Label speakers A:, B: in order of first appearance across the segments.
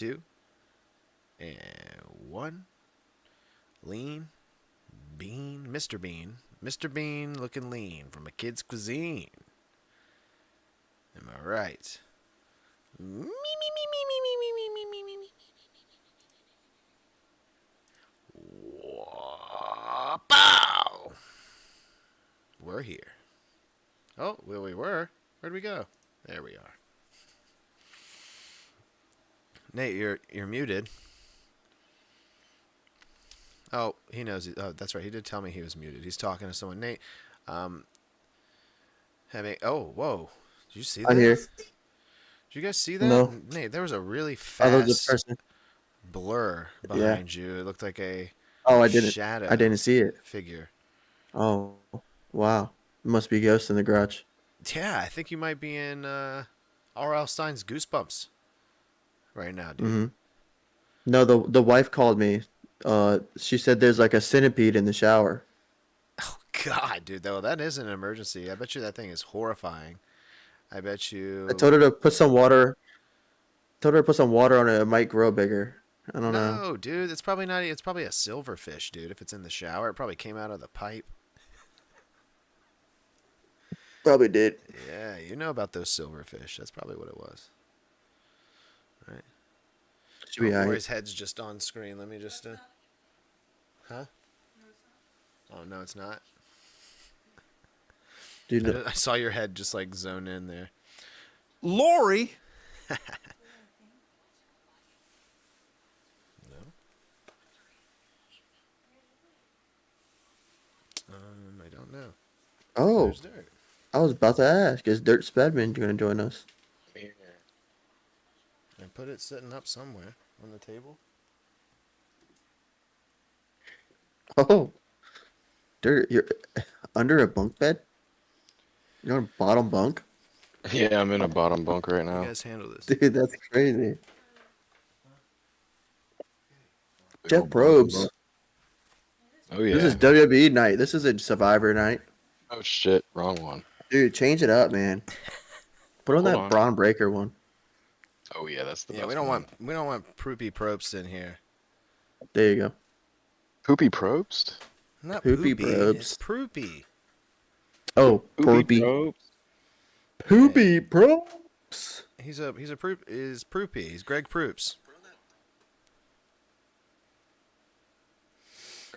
A: 2, and 1. Lean Bean, Mr. Bean. Mr. Bean looking lean from a kid's cuisine. Am I right? Me, me, me, me, me, me, me, me, me, me, me. Pow! We're here. Oh, well, we were. Where'd we go? There we are. Nate, you're muted. Oh, he knows. Oh, that's right. He did tell me he was muted. He's talking to someone. Nate, having. Oh, whoa! Did you see
B: I'm
A: that?
B: here.
A: Did you guys see that?
B: No.
A: Nate, there was a really
B: I was the
A: fast
B: person.
A: blur
B: Yeah.
A: behind you. It looked like a
B: Oh, I
A: shadow
B: didn't see it.
A: figure.
B: Oh, wow. It must be ghosts in the garage.
A: Yeah, I think you might be in R.L. Stein's Goosebumps right now, dude.
B: Mm-hmm. No, the wife called me. She said there's like a centipede in the shower.
A: Oh God, dude, though that is an emergency. I bet you that thing is horrifying. I bet
B: I
A: you.
B: told her to put some water. Told her to put some water on it. It might grow bigger. I don't know.
A: No, dude, it's probably not. It's probably a silverfish, dude. If it's in the shower, it probably came out of the pipe.
B: Probably did.
A: Yeah, you know about those silverfish. That's probably what it was. Right.
B: Should be
A: Oh,
B: alright.
A: Corey's head's just on screen. Let me just. Huh? Oh no, it's not.
B: Dude,
A: I saw your head just like zone in there.
C: Lori.
A: No. I don't know.
B: oh,
A: There's Dirt.
B: I was about to ask. Is Dirt Spadman going to join us?
A: I put it sitting up somewhere on the table.
B: Oh, Dirt, you're under a bunk bed? You're on bottom bunk?
D: Yeah, I'm in a bottom bunk right
A: You
D: now.
A: guys handle this.
B: Dude, that's crazy.
D: Big
B: Jeff
D: old bottom
B: Probes.
D: bunk. Oh
B: This
D: yeah.
B: is WWE night. This isn't Survivor night.
D: Oh shit, wrong one.
B: Dude, change it up, man. Put on
D: Hold
B: that
D: on.
B: Braun Breaker one.
D: Oh yeah, that's the
A: Yeah,
D: best
A: we don't
D: one.
A: want Proopy Probst in here.
B: There you go.
D: Poopy Probst?
A: Not
B: Poopy
A: Poopy. It's
B: Probst.
A: Proopy.
B: Oh,
D: Poopy
B: Poopy.
D: Probst?
B: Poopy Probst.
A: He's a Proopy. He's Greg Proops.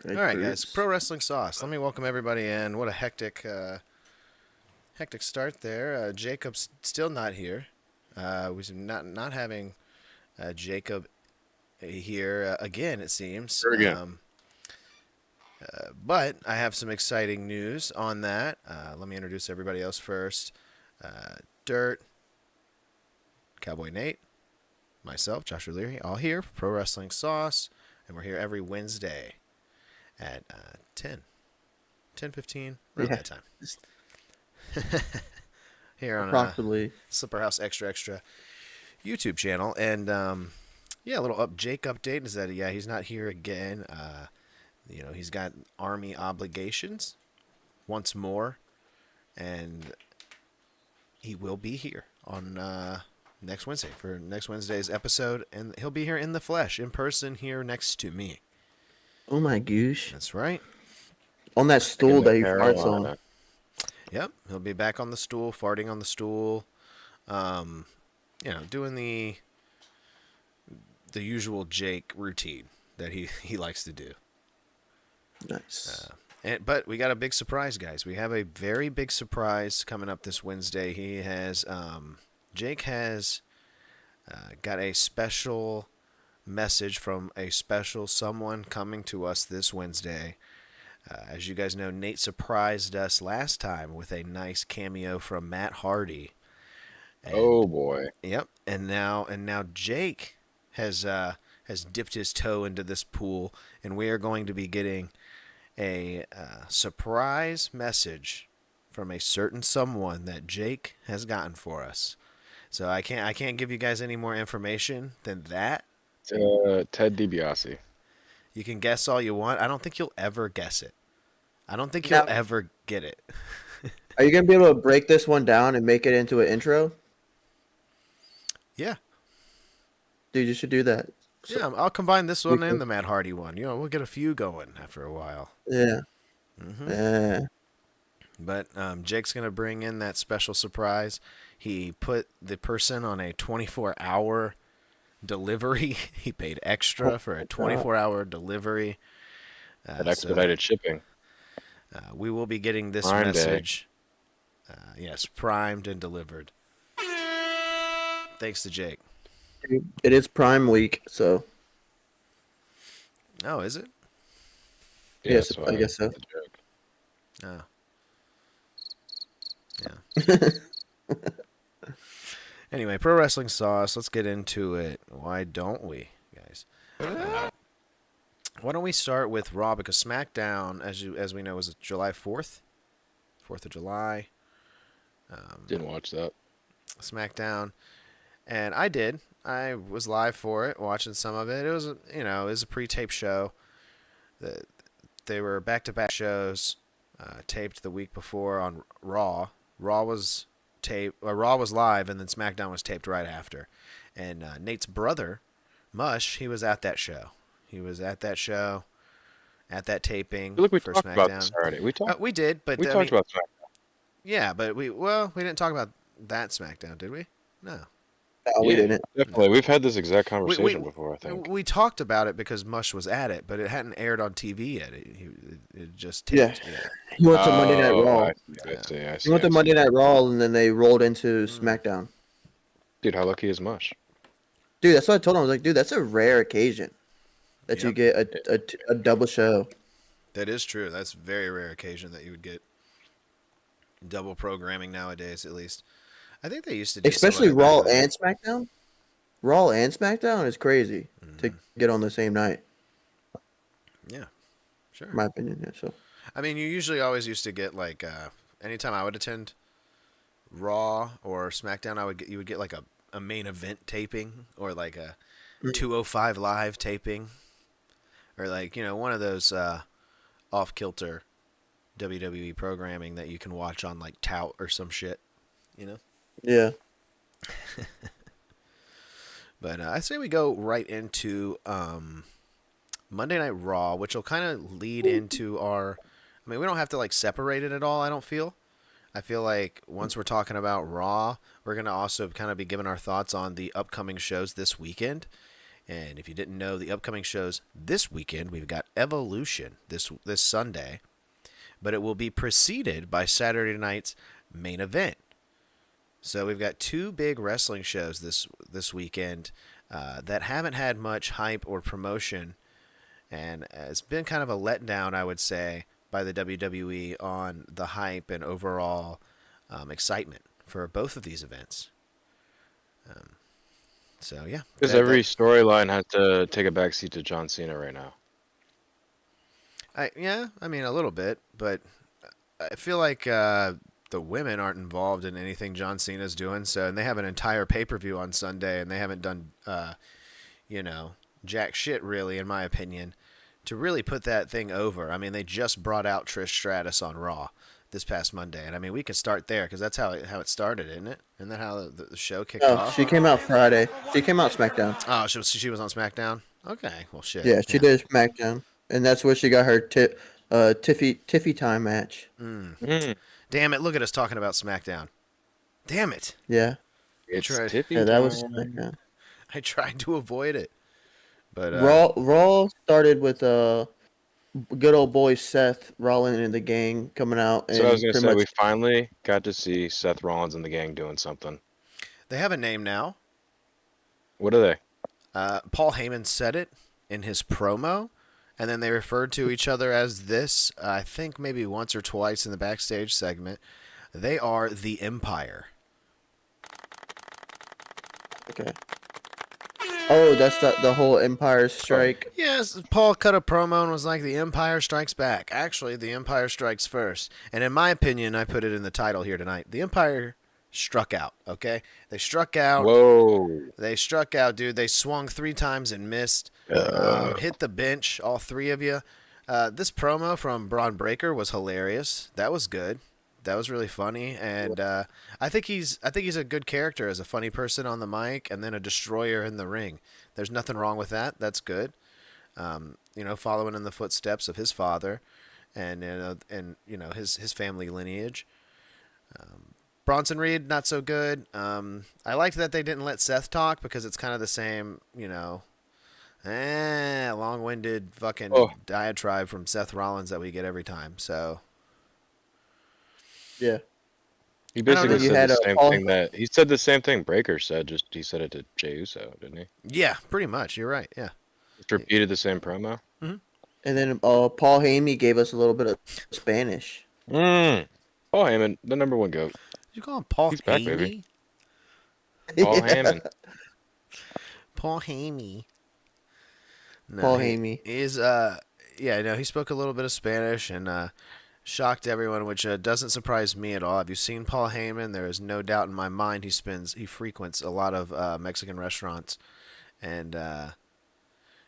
A: All right, guys. Pro Wrestling Sauce. Let me welcome everybody in. What a hectic start there. Jacob's still not here. We're not having Jacob here again. It seems.
D: Here again.
A: But I have some exciting news on that. Let me introduce everybody else first. Dirt, Cowboy Nate, myself, Josh O'Leary, all here for Pro Wrestling Sauce, and we're here every Wednesday at 10:15, around that time. Here on
B: Approximately.
A: Slipper House Extra YouTube channel. And yeah, a little Jake update is that he's not here again. He's got Army obligations once more, and he will be here on next Wednesday for next Wednesday's episode, and he'll be here in the flesh, in person, here next to me.
B: Oh my gosh.
A: That's right.
B: On that stool that he farts on.
D: Carolina.
A: Yep, he'll be back on the stool, farting on the stool, doing the usual Jake routine that he likes to do.
B: Nice.
A: But we got a big surprise, guys. We have a very big surprise coming up this Wednesday. Jake has got a special message from a special someone coming to us this Wednesday. As you guys know, Nate surprised us last time with a nice cameo from Matt Hardy. And,
D: Oh boy.
A: Yep. And now Jake has dipped his toe into this pool, and we are going to be getting a surprise message from a certain someone that Jake has gotten for us. So I can't give you guys any more information than that.
D: Ted DiBiase.
A: You can guess all you want. I don't think you'll ever guess it. I don't think you'll ever get it.
B: Are you going to be able to break this one down and make it into an intro?
A: Yeah.
B: Dude, you should do that. So,
A: Yeah, I'll combine this one
B: we
A: and
B: can-
A: the Matt Hardy one. We'll get a few going after a while.
B: yeah.
A: Hmm.
B: Yeah.
A: But Jake's gonna bring in that special surprise. He put the person on a 24-hour delivery. He paid extra for a 24-hour delivery.
D: That expedited shipping.
A: We will be getting this
D: Prime Day.
A: message. Yes, primed and delivered. Thanks to Jake.
B: It is Prime Week, so
A: Oh, is it?
D: Yeah,
B: yes,
D: that's why
B: I guess so.
D: the joke.
A: Oh. Yeah. Anyway, pro wrestling sauce. Let's get into it. Why don't we, guys? Why don't we start with Raw, because SmackDown, as we know, was July 4th, 4th of July.
D: Didn't watch that.
A: SmackDown, and I did. I was live for it, watching some of it. It was a pre-tape show. They were back-to-back shows, taped the week before on Raw. Raw was live, and then SmackDown was taped right after. And Nate's brother, Mush, he was at that show. He was at that show, at that taping
D: Look, we
A: for
D: talked about
A: SmackDown.
D: this already.
A: We did, but
D: We
A: I
D: talked
A: mean,
D: about SmackDown.
A: yeah, but we didn't talk about that SmackDown, did we? No.
B: No, we didn't.
D: Definitely. We've had this exact
A: We,
D: conversation before, I think.
A: we talked about it because Mush was at it, but it hadn't aired on TV yet. It just
B: Yeah.
A: taped. Yeah.
B: He went to Monday Night
D: Oh,
B: Raw.
D: I see.
B: He went to Monday Night Raw, and then they rolled into SmackDown.
D: Dude, how lucky is Mush?
B: Dude, that's what I told him. I was like, dude, that's a rare occasion that you
A: Yep.
B: get a double show.
A: That is true. That's a very rare occasion that you would get double programming nowadays, at least. I think they used to do
B: Especially
A: something
B: Raw
A: like that.
B: and SmackDown. Raw and SmackDown is crazy to get on the same night,
A: Yeah, sure.
B: in my opinion. Yeah, so
A: I mean, you usually always used to get like anytime I would attend Raw or SmackDown, you would get like a main event taping or like a 205 live taping or like one of those off kilter WWE programming that you can watch on like Tout or some shit,
B: yeah.
A: But I say we go right into Monday Night Raw, which will kind of lead into our. I mean, we don't have to like separate it at all. I don't feel. I feel like once we're talking about Raw, we're gonna also kind of be giving our thoughts on the upcoming shows this weekend. And if you didn't know, the upcoming shows this weekend, we've got Evolution this Sunday, but it will be preceded by Saturday night's main event. So we've got two big wrestling shows this weekend that haven't had much hype or promotion, and it's been kind of a letdown, I would say, by the WWE on the hype and overall excitement for both of these events. So yeah,
D: Because every storyline had to take a backseat to John Cena right now.
A: I mean a little bit, but I feel like the women aren't involved in anything John Cena's doing. So, and they have an entire pay-per-view on Sunday, and they haven't done, jack shit really, in my opinion, to really put that thing over. I mean, they just brought out Trish Stratus on Raw this past Monday, and I mean, we can start there because that's how it started, isn't it? Isn't that how the show kicked
B: No,
A: off?
B: she came out Friday. She came out SmackDown.
A: Oh, she was on SmackDown. Okay, well, shit.
B: Yeah, she did SmackDown, and that's where she got her Tiffy time match.
A: Damn it! Look at us talking about SmackDown. Damn it!
B: Yeah,
D: It's
A: tried.
D: Tiffy
B: yeah, that was
D: time.
B: SmackDown.
A: I tried to avoid it, but
B: Raw started with good old boy Seth Rollins and the gang coming out, and
D: So I was going to
B: pretty
D: say,
B: much
D: we finally got to see Seth Rollins and the gang doing something.
A: they have a name now.
D: What are they?
A: Paul Heyman said it in his promo, and then they referred to each other as this, I think maybe once or twice in the backstage segment. They are the Empire.
B: okay. Oh, that's the whole Empire Strike.
A: Yes, Paul cut a promo and was like, the Empire strikes back. Actually, the Empire strikes first. And in my opinion, I put it in the title here tonight, the Empire struck out, okay? They struck out.
D: Whoa.
A: They struck out, dude. They swung 3 times and missed. Hit the bench, all 3 of you. This promo from Braun Breaker was hilarious. That was good. That was really funny, and I think he's a good character as a funny person on the mic, and then a destroyer in the ring. There's nothing wrong with that. That's good. Following in the footsteps of his father, and his family lineage. Bronson Reed, not so good. I liked that they didn't let Seth talk because it's kind of the same, long-winded fucking
D: Oh.
A: diatribe from Seth Rollins that we get every time. So
B: Yeah.
D: He
A: I don't know.
D: basically
B: You
D: said
B: had
D: the
B: a
D: same
B: Paul.
D: thing that he said the same thing Breaker said. Just he said it to Jey Uso, didn't he?
A: yeah, pretty much. You're right. Yeah.
D: Just repeated the same promo.
B: And then Paul Hamey gave us a little bit of Spanish.
D: Paul Heyman, the number one goat.
A: Did you call him Paul
D: He's back, baby.
A: Haney?
D: Paul
B: Yeah.
D: Heyman.
A: Paul Haney. No,
B: Paul Hamey.
A: He's he spoke a little bit of Spanish and shocked everyone, which doesn't surprise me at all. Have you seen Paul Heyman? There is no doubt in my mind he frequents a lot of Mexican restaurants, and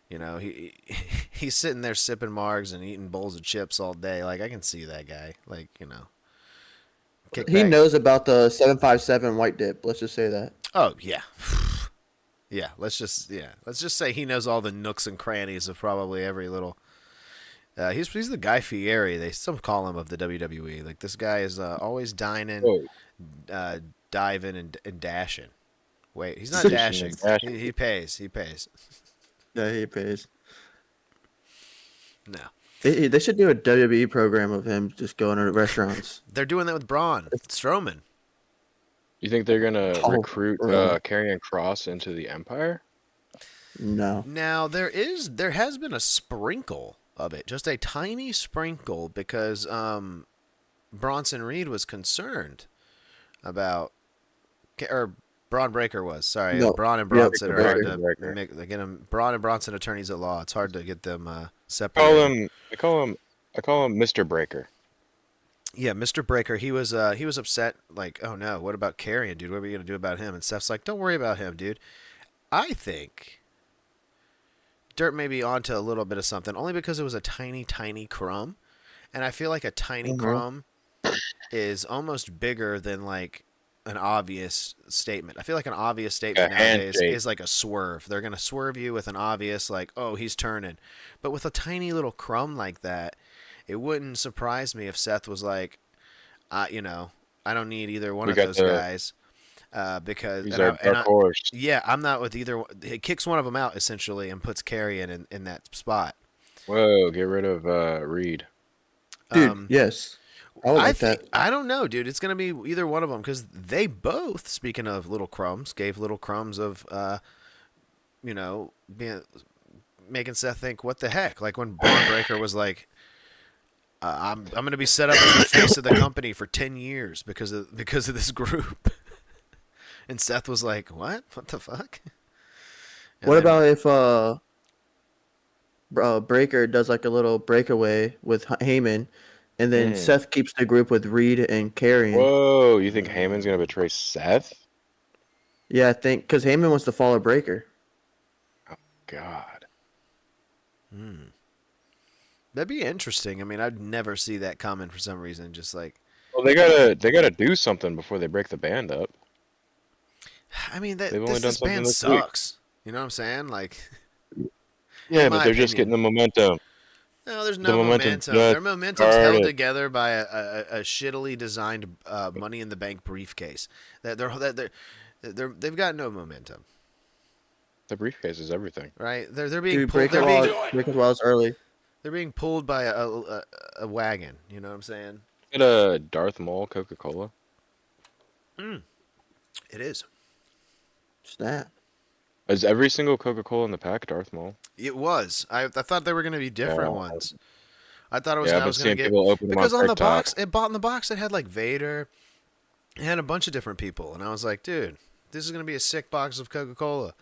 A: he's sitting there sipping margs and eating bowls of chips all day. Like, I can see that guy. Like, kick
B: He
A: back.
B: knows about the 757 white dip. Let's just say that.
A: Oh yeah. Yeah, let's just say he knows all the nooks and crannies of probably every little. He's the Guy Fieri. They some call him of the WWE. Like, this guy is always dining,
D: Oh,
A: diving, and dashing. Wait, he's not
B: Dashing
A: dashing.
D: and dashing.
A: He pays.
B: Yeah, he pays.
A: No,
B: They should do a WWE program of him just going to restaurants.
A: they're doing that with Braun Strowman.
D: you think they're gonna
B: Oh,
D: recruit
B: really?
D: Karrion Kross into the Empire?
B: No.
A: Now there has been a sprinkle of it, just a tiny sprinkle, because Bronson Reed was concerned about, or Braun Breaker was. Sorry,
B: No.
A: Braun and
B: Yeah,
A: Bronson are hard to
D: Breaker.
A: make. They get them Braun and Bronson attorneys at law. It's hard to get them separated.
D: I call him Mr. Breaker.
A: Yeah, Mr. Breaker. He was upset. Like, oh no, what about Karrion, dude? What are we gonna do about him? And Steph's like, don't worry about him, dude. I think Dirt may be onto a little bit of something, only because it was a tiny, tiny crumb, and I feel like a tiny crumb is almost bigger than like an obvious statement. I feel like an obvious statement
D: A
A: nowadays
D: handshake.
A: is like a swerve. They're gonna swerve you with an obvious, like, oh, he's turning, but with a tiny little crumb like that, it wouldn't surprise me if Seth was like, I don't need either one
D: We
A: of
D: got
A: those
D: the-
A: guys, because
D: He's
A: and
D: our
A: I- and
D: dark
A: I-
D: horse.
A: yeah, I'm not with either. It kicks one of them out essentially and puts Karrion in that spot.
D: Whoa, get rid of Reed.
B: Dude, yes. I would like that.
A: I don't know, dude. It's gonna be either one of them because they both, speaking of little crumbs, gave little crumbs of, being making Seth think, what the heck? Like when Braun Breaker was like, I'm gonna be set up as the face of the company for 10 years because of this group, and Seth was like, what? What the fuck? And
B: What
A: then-
B: about if Breaker does like a little breakaway with Heyman, and then Seth keeps the group with Reed and Karrion?
D: Whoa, you think Heyman's gonna betray Seth?
B: Yeah, I think because Heyman wants to follow Breaker.
D: God.
A: That'd be interesting. I mean, I'd never see that coming for some reason. Just like,
D: Well, they gotta do something before they break the band up.
A: I mean,
D: They've only done
A: this
D: something
A: band
D: this week.
A: sucks. You know what I'm saying? Like,
D: Yeah,
A: my
D: but they're just
A: opinion.
D: getting the momentum.
A: no, there's
D: The
A: no
D: momentum
A: momentum.
D: just
A: Their momentum's held
D: started.
A: together by a shittily designed Money in the Bank briefcase. They've got no momentum,
D: The briefcase is everything.
A: right? They're being
B: Dude,
A: pulled,
B: Breaker was early.
A: they're being pulled by a wagon. You know what I'm saying?
D: Get a Darth Maul Coca-Cola.
A: It is.
B: Snap.
D: Is every single Coca-Cola in the pack Darth Maul?
A: It was. I thought they were going to be different
D: Oh.
A: ones. I thought it was.
D: Yeah,
A: I
D: I've
A: was
D: been
A: going to
D: seeing
A: get
D: people open them
A: because
D: on
A: on the
D: TikTok.
A: box, it bought in the box. It had like Vader. It had a bunch of different people, and I was like, dude, this is going to be a sick box of Coca-Cola.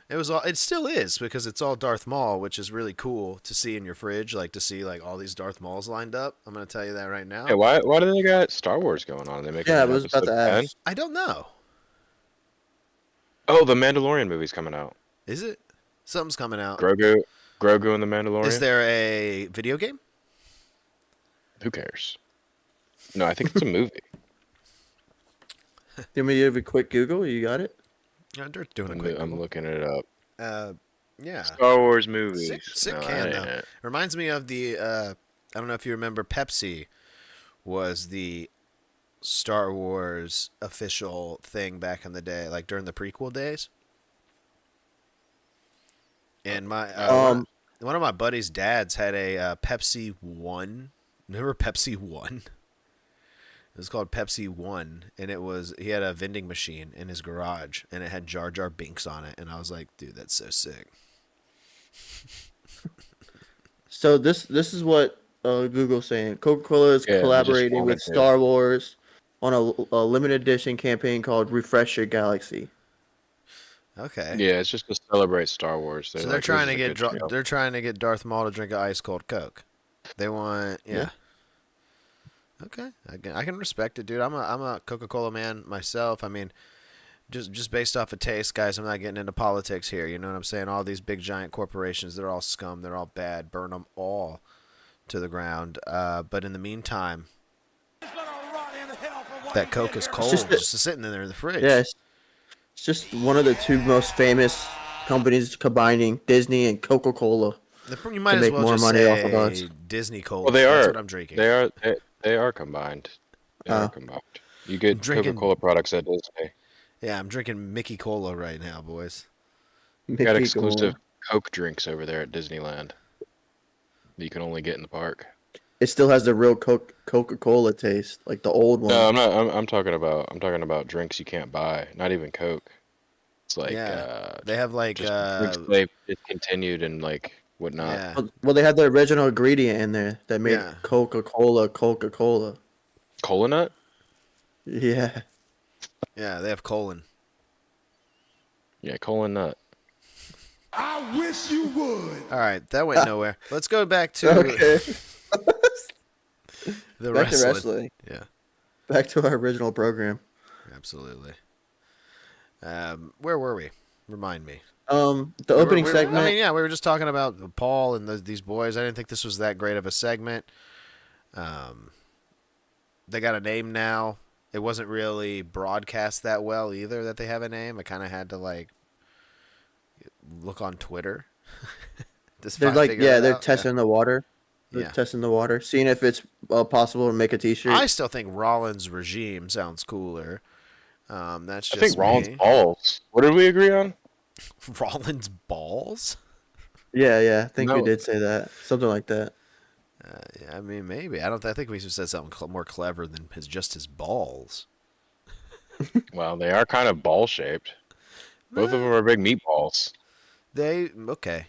A: It was all. It still is because it's all Darth Maul, which is really cool to see in your fridge. Like to see like all these Darth Mauls lined up. I'm going to tell you that right now.
D: Hey, why do they got Star Wars going on? They make
B: Yeah, I
D: it
B: was about to
D: episode 10?
B: ask.
A: I don't know.
D: Oh, the Mandalorian movie's coming out.
A: Is it? Something's coming out.
D: Grogu and the Mandalorian.
A: Is there a video game?
D: Who cares? No, I think it's a movie.
B: Do you want me to give a quick Google? You got it?
A: Dirt's doing a quick
D: I'm
A: Google.
D: looking it up.
A: Yeah.
D: Star Wars
A: Sick,
D: movies.
A: sick
D: No,
A: can
D: that
A: though.
D: ain't it.
A: Reminds me of the. I don't know if you remember. Pepsi was the Star Wars official thing back in the day, like during the prequel days. And my one of my buddy's dads had a Pepsi One. Remember Pepsi One? It was called Pepsi One, and he had a vending machine in his garage, and it had Jar Jar Binks on it, and I was like, dude, that's so sick.
B: So this is what Google's saying. Coca-Cola is
D: Yeah, I just
B: collaborating
D: found
B: with
D: it too.
B: Star Wars on a limited edition campaign called Refresh Your Galaxy.
A: Okay.
D: Yeah, it's just to celebrate Star Wars.
A: So
D: Like,
A: they're
D: this
A: trying
D: is
A: to
D: a
A: get
D: good show.
A: they're trying to get Darth Maul to drink an ice cold Coke. They want
B: Yeah.
A: Okay, I can respect it, dude. I'm a Coca-Cola man myself. I mean, just based off of taste, guys. I'm not getting into politics here. You know what I'm saying? All these big giant corporations, they're all scum. They're all bad. Burn them all to the ground. But in the meantime, that Coke is cold, just sitting in there in the fridge.
B: Yeah, it's just one of the two most famous companies combining Disney and Coca-Cola.
A: You might
B: to
A: as
B: make
A: well
B: more
A: just
B: money off of
A: say
B: us.
A: Disney Cola.
D: Well, they
A: That's
D: are.
A: what I'm drinking.
D: They are combined. They are
B: Oh.
D: combined. You get
A: drinking-
D: Coca-Cola products at Disney.
A: Yeah, I'm drinking Mickey Cola right now, boys.
D: You got
B: Mickey
D: exclusive
B: Cola.
D: Coke drinks over there at Disneyland that you can only get in the park.
B: It still has the real Coca-Cola taste, like the old one.
D: No, I'm not. I'm talking about drinks you can't buy. Not even Coke. It's like
A: Yeah, they have like
D: just drinks they've discontinued and like whatnot.
A: yeah,
B: Well, they had the original ingredient in there that made
A: Yeah.
B: Coca-Cola Coca-Cola.
D: Cola nut?
B: Yeah.
A: yeah, they have colon.
D: Yeah, cola nut.
C: I wish you would.
A: All right, that went nowhere. Let's go back to
B: Okay.
A: the
B: Back to
A: wrestling.
B: wrestling.
A: Yeah,
B: Back to our original program.
A: absolutely. Where were we? Remind me.
B: The opening segment.
A: I mean, yeah, we were just talking about Paul and these boys. I didn't think this was that great of a segment. They got a name now. It wasn't really broadcast that well either that they have a name. I kind of had to like look on Twitter.
B: They're like, they're
A: out.
B: testing the water. They're
A: Yeah.
B: testing the water, seeing if it's possible to make a T-shirt.
A: I still think Rollins' regime sounds cooler. That's
D: I
A: just
D: think Rollins
A: me.
D: balls. What did we agree on?
A: Rollins balls.
B: Yeah, I think we
D: No.
B: did say that, something like that.
A: Yeah, I mean, maybe. I think we should have said something more clever than just his balls.
D: Well, they are kind of ball shaped. Both of them are big meatballs.
A: Okay.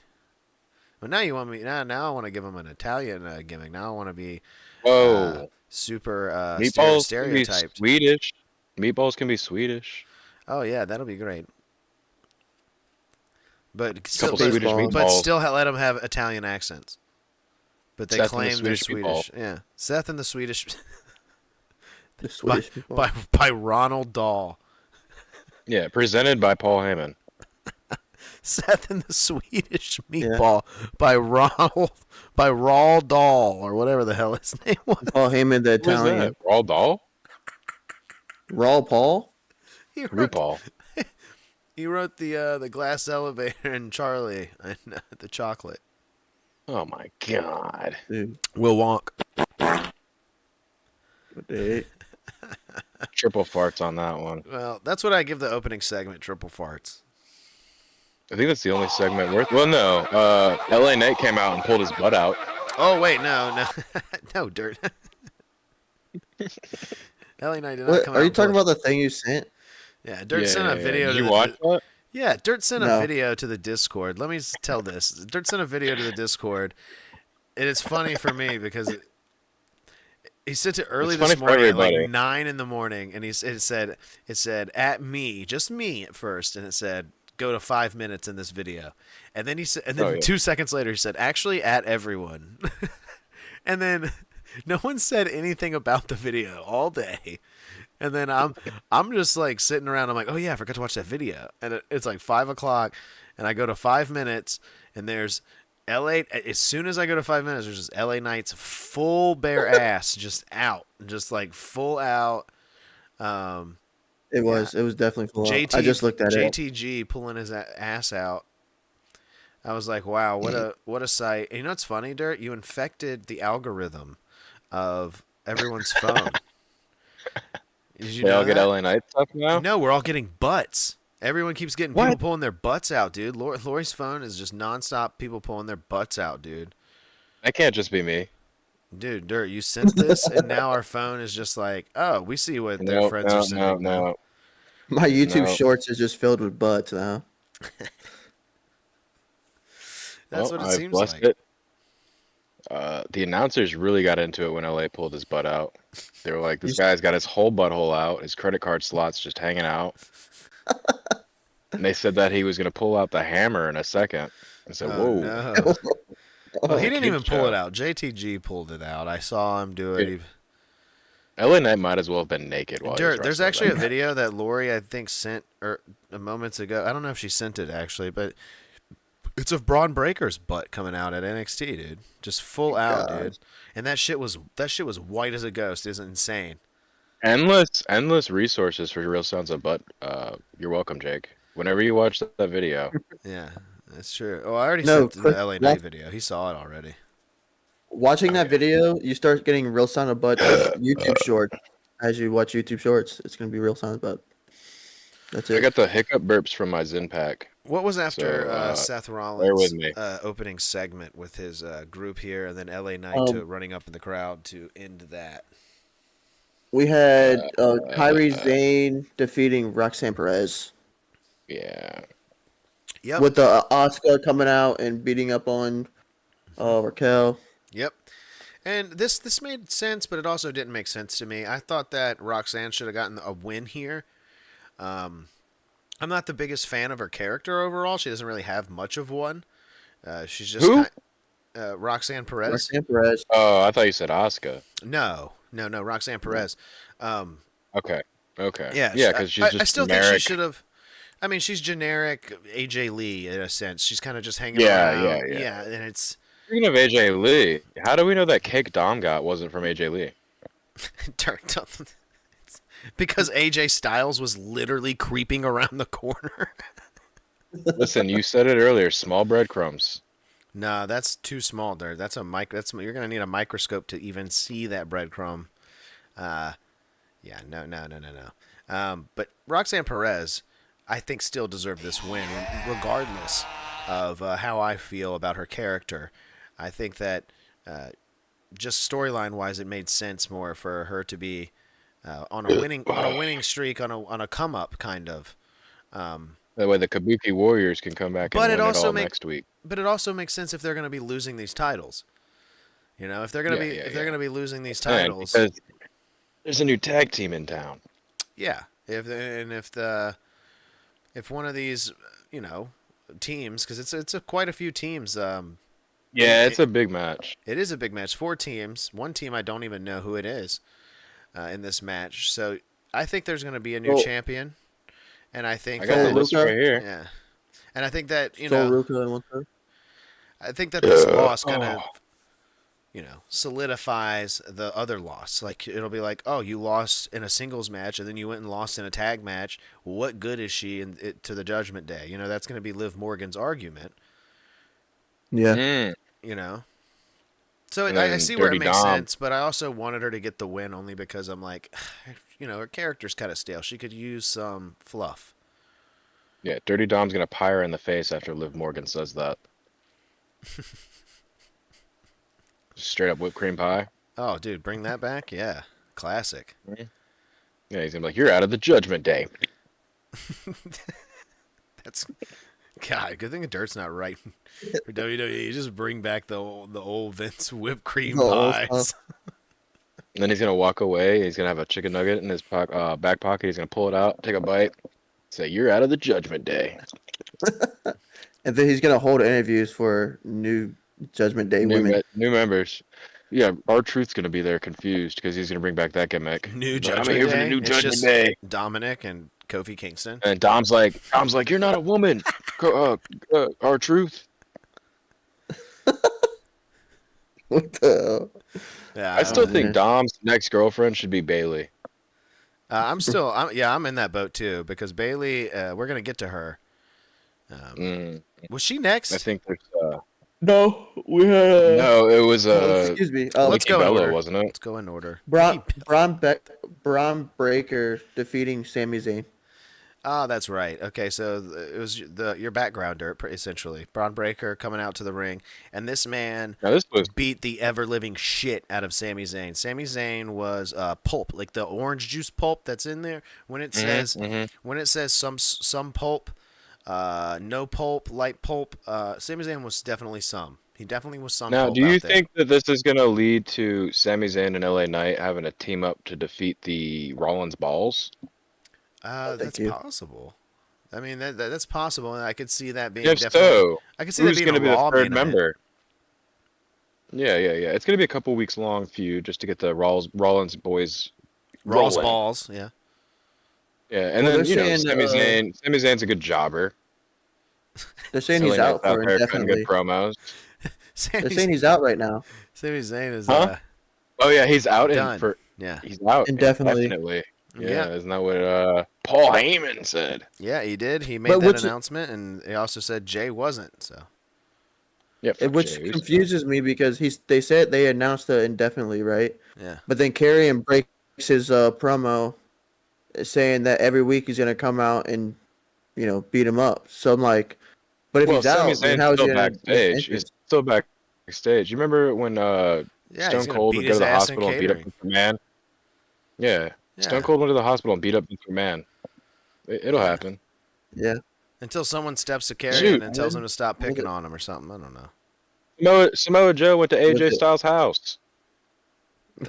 A: Well, now you want me now I want to give him an Italian gimmick. Now I want to be
D: Whoa.
A: super
D: Meatballs can be
A: stereotyped.
D: Swedish. Meatballs can be Swedish.
A: Oh yeah, that'll be great. But still,
D: Couple Swedish
B: meatballs.
A: but
D: meatballs.
A: still let them have Italian accents. But they
D: Seth and the
A: claim they're
D: Swedish
A: Swedish.
D: meatball.
A: Yeah, Seth and the Swedish
B: The Swedish people.
A: by Ronald Dahl.
D: Yeah, presented by Paul Heyman.
A: Seth and the Swedish Meatball by Raul Dahl or whatever the hell his name was.
B: Paul Heyman, the
D: Who was
B: Italian.
D: that? Raw Doll?
B: Raw Paul.
A: He wrote,
D: RuPaul.
A: he wrote the glass elevator and Charlie and the chocolate.
D: Oh my god.
B: Dude,
A: Will Wonk.
B: what the
D: Triple farts on that one.
A: Well, that's what I give the opening segment. Triple farts.
D: I think that's the only segment worth. Well, no. LA Knight came out and pulled his butt out.
A: Oh wait, no, no, Dirt. LA Knight did not
B: What,
A: come
B: are
A: out
B: you
A: and
B: talking
A: pull
B: about the thing you sent?
A: Yeah, Dirt sent a video.
D: Did
A: to
D: you watch that?
A: Yeah, Dirt sent a
B: No.
A: video to the Discord. Let me tell this. Dirt sent a video to the Discord, and it's funny for me because he sent it early
D: It's
A: this
D: funny for
A: morning at like
D: everybody.
A: 9 in the morning, and it said at me, just me at first, and it said go to 5 minutes in this video, and then he said, and then
D: Oh, yeah.
A: 2 seconds later he said actually at everyone, and then no one said anything about the video all day. And then I'm just like sitting around. I'm like, oh yeah, I forgot to watch that video. And it's like 5 o'clock, and I go to 5 minutes, and there's LA. As soon as I go to 5 minutes, there's just LA Knight's full bare ass just out, just like full out. Um,
B: It
A: yeah.
B: was definitely full out.
A: JT
B: I just looked at it.
A: JTG pulling his ass out. I was like, wow, what a sight. And you know what's funny, Dirt? You infected the algorithm of everyone's phone. Did you
D: They
A: know
D: all get
A: that?
D: LA Knight stuff now.
A: No, we're all getting butts. Everyone keeps getting
D: What?
A: people pulling their butts out, dude. Lori's phone is just nonstop people pulling their butts out, dude.
D: That can't just be me.
A: Dude, Dirt, you sent this, and now our phone is just like, oh, we see what their
D: No,
A: friends are
D: no,
A: sending
D: no,
A: now.
D: no.
B: My YouTube
D: No.
B: Shorts is just filled with butts now.
A: That's
D: Well,
A: what it
D: I've
A: seems
D: blessed
A: like.
D: it. The announcers really got into it when LA pulled his butt out. They were like, "This guy's got his whole butthole out, his credit card slots just hanging out." And they said that he was going to pull out the hammer in a second. I said,
A: Oh,
D: "Whoa,
A: no. Well, he
B: Oh,
A: didn't
D: keep
A: even pull it
D: show.
A: out. JTG pulled it out. I saw him do it.
D: Dude, LA Knight might as well have been naked while he was
A: Dirt, there's
D: wrestling
A: actually a
D: that.
A: video that Lori, I think, sent moments ago. I don't know if she sent it, actually, but it's of Braun Breaker's butt coming out at NXT, dude. Just full out,
B: God.
A: dude. And that shit was white as a ghost. It's insane.
D: Endless resources for Real Sounds of Butt. You're welcome, Jake. Whenever you watch that video,
A: Yeah, that's true. Oh, I already
B: No,
A: sent the
B: Chris,
A: LA Knight video. He saw it already.
B: watching that
D: yeah.
B: video, you start getting real sound of butt YouTube short. As you watch YouTube shorts, it's gonna be real sound of butt. That's
D: I
B: it.
D: got the hiccup burps from my Zen pack.
A: What was after
D: So,
A: Seth
D: bear
A: Rollins'
D: with me.
A: opening segment with his group here, and then LA Knight running up in the crowd to end that?
B: We had Kyrie Zane defeating Roxanne Perez
D: Yeah.
A: Yep.
B: with the Oscar coming out and beating up on Raquel.
A: Yep. And this made sense, but it also didn't make sense to me. I thought that Roxanne should have gotten a win here. I'm not the biggest fan of her character overall. She doesn't really have much of one. She's just
D: Who?
A: Roxanne Perez.
B: Roxanne Perez.
D: Oh, I thought you said Asuka.
A: No, Roxanne Perez.
D: Okay.
A: Yeah,
D: Yeah, because she's just
A: I still
D: generic.
A: think she should have. I mean, she's generic AJ Lee in a sense. She's kind of just hanging
D: Yeah,
A: around.
D: yeah.
A: And it's
D: Speaking of AJ Lee, how do we know that cake Dom got wasn't from AJ Lee?
A: because AJ Styles was literally creeping around the corner.
D: Listen, you said it earlier. Small breadcrumbs.
A: No, that's too small, dude. That's a you're gonna need a microscope to even see that breadcrumb. Yeah, no. But Roxanne Perez, I think, still deserved this win, regardless of how I feel about her character. I think that just storyline wise, it made sense more for her to be on a winning streak, on a come up kind of.
D: That way the Kabuki Warriors can come back and
A: But
D: win
A: it
D: it
A: also
D: all
A: make-
D: next week.
A: But it also makes sense if they're going to be losing these titles. You know, if they're going to they're going to be losing these
D: Yeah,
A: titles,
D: because there's a new tag team in town.
A: yeah. If one of these, teams, because it's quite a few teams.
D: Yeah, it's a big match.
A: It is a big match. 4 teams. One team I don't even know who it is in this match. So I think there's going to be a new champion, and I think
D: I got the
A: that,
D: list right here.
A: yeah, and I think that
B: Sol Ruka and one time.
A: I think that this loss kind of, solidifies the other loss. Like, it'll be like, oh, you lost in a singles match, and then you went and lost in a tag match. What good is she to the Judgment Day? That's going to be Liv Morgan's argument.
B: Yeah.
D: Mm.
A: So
D: And
A: I
D: then
A: see where
D: Dirty
A: it makes
D: Dom.
A: sense, but I also wanted her to get the win only because I'm like, her character's kind of stale. She could use some fluff.
D: Yeah, Dirty Dom's gonna pie her in the face after Liv Morgan says that. Straight up whipped cream pie.
A: Oh, dude, bring that back? Yeah. Classic.
D: Yeah, he's gonna be like, "You're out of the Judgment Day."
A: That's God. Good thing the dirt's not right for WWE. Just bring back the old Vince whipped cream
B: The old
A: pies.
B: stuff.
D: And then he's gonna walk away. He's gonna have a chicken nugget in his back pocket. He's gonna pull it out, take a bite, say, "You're out of the Judgment Day."
B: And then he's gonna hold interviews for new Judgment Day women.
D: New members. Yeah, R-Truth's gonna be there confused because he's gonna bring back that gimmick.
A: New
D: Like,
A: Judgment
D: I'm here for
A: Day.
D: the new
A: It's
D: Judgment
A: just
D: Day.
A: Dominic and Kofi Kingston.
D: And Dom's like, "You're not a woman, R-Truth."
B: What the hell?
A: Yeah,
D: I still
B: Oh,
D: think
B: man.
D: Dom's next girlfriend should be Bailey.
A: I'm in that boat too because Bailey. We're gonna get to her.
D: Mm,
A: Was she
D: I
A: next?
D: think there's
B: No, we had
D: no, it was
B: excuse me.
A: Let's
D: Nikki
A: go in
D: Bella,
A: order.
D: wasn't it?
A: Let's go in order.
B: Braun Breaker defeating Sami Zayn.
A: Oh, that's right. Okay, so it was your backgrounder essentially. Braun Breaker coming out to the ring, and this man
D: Now this was
A: beat the ever living shit out of Sami Zayn. Sami Zayn was pulp, like the orange juice pulp that's in there. When it says some pulp, no pulp, light pulp, Sami Zayn was definitely some. He definitely was some
D: Now,
A: pulp
D: do you
A: out there.
D: think that this is going to lead to Sami Zayn and LA Knight having a team up to defeat the Rollins Balls?
B: Thank
A: That's
B: you.
A: possible. I mean that's possible, and I could see that being
D: If
A: definitely.
D: so,
A: I could see that
D: who's
A: being
D: going
A: a
D: to be the
A: Raw
D: third
A: main event.
D: member? Yeah. It's going to be a couple weeks long feud just to get the Rollins boys
A: Raw's
D: rolling.
A: balls, yeah.
D: Yeah, and
B: Well,
D: then
B: they're saying,
D: Sami Zayn's a good jobber.
B: they're saying he's
D: LA
B: out
D: Knight's out
B: for
D: there cutting good
B: indefinitely.
D: promos.
B: They're saying he's out right now.
A: Sami Zayn is
D: Huh? Oh yeah, he's out
A: done. Yeah.
D: he's out
B: Indefinitely.
D: indefinitely.
A: Yeah.
D: Yeah, isn't that what Paul Heyman said?
A: Yeah, he did. He made
B: But
A: that
B: which-
A: announcement, and he also said Jay wasn't. So
D: Yeah, fuck
B: Which
D: Jey Uso.
B: confuses me because they said they announced it indefinitely, right?
A: yeah,
B: But then Karrion breaks his promo saying that every week he's gonna come out and beat him up. So I'm like, but if
D: Well,
B: he's
D: Sami
B: out, then
D: Zayn's
B: how is he
D: still
B: gonna
D: backstage. He's
B: entrance?
D: still backstage. You remember when
A: yeah. he's
D: Stone
A: gonna
D: Cold
A: beat
D: would go
A: his
D: to the
A: ass in
D: hospital and beat up
A: catering.
D: Mr. Man? Yeah.
A: Yeah.
D: Stone Cold went to the hospital and beat up Mr. Man. It'll
A: Yeah.
D: happen.
B: Yeah.
A: Until someone steps to Karrion
D: Shoot,
A: and tells him to stop
B: Hold
A: picking
B: it.
A: on him or something. I don't know.
D: Samoa Joe went to
B: Look
D: AJ
B: at-
D: Styles' house.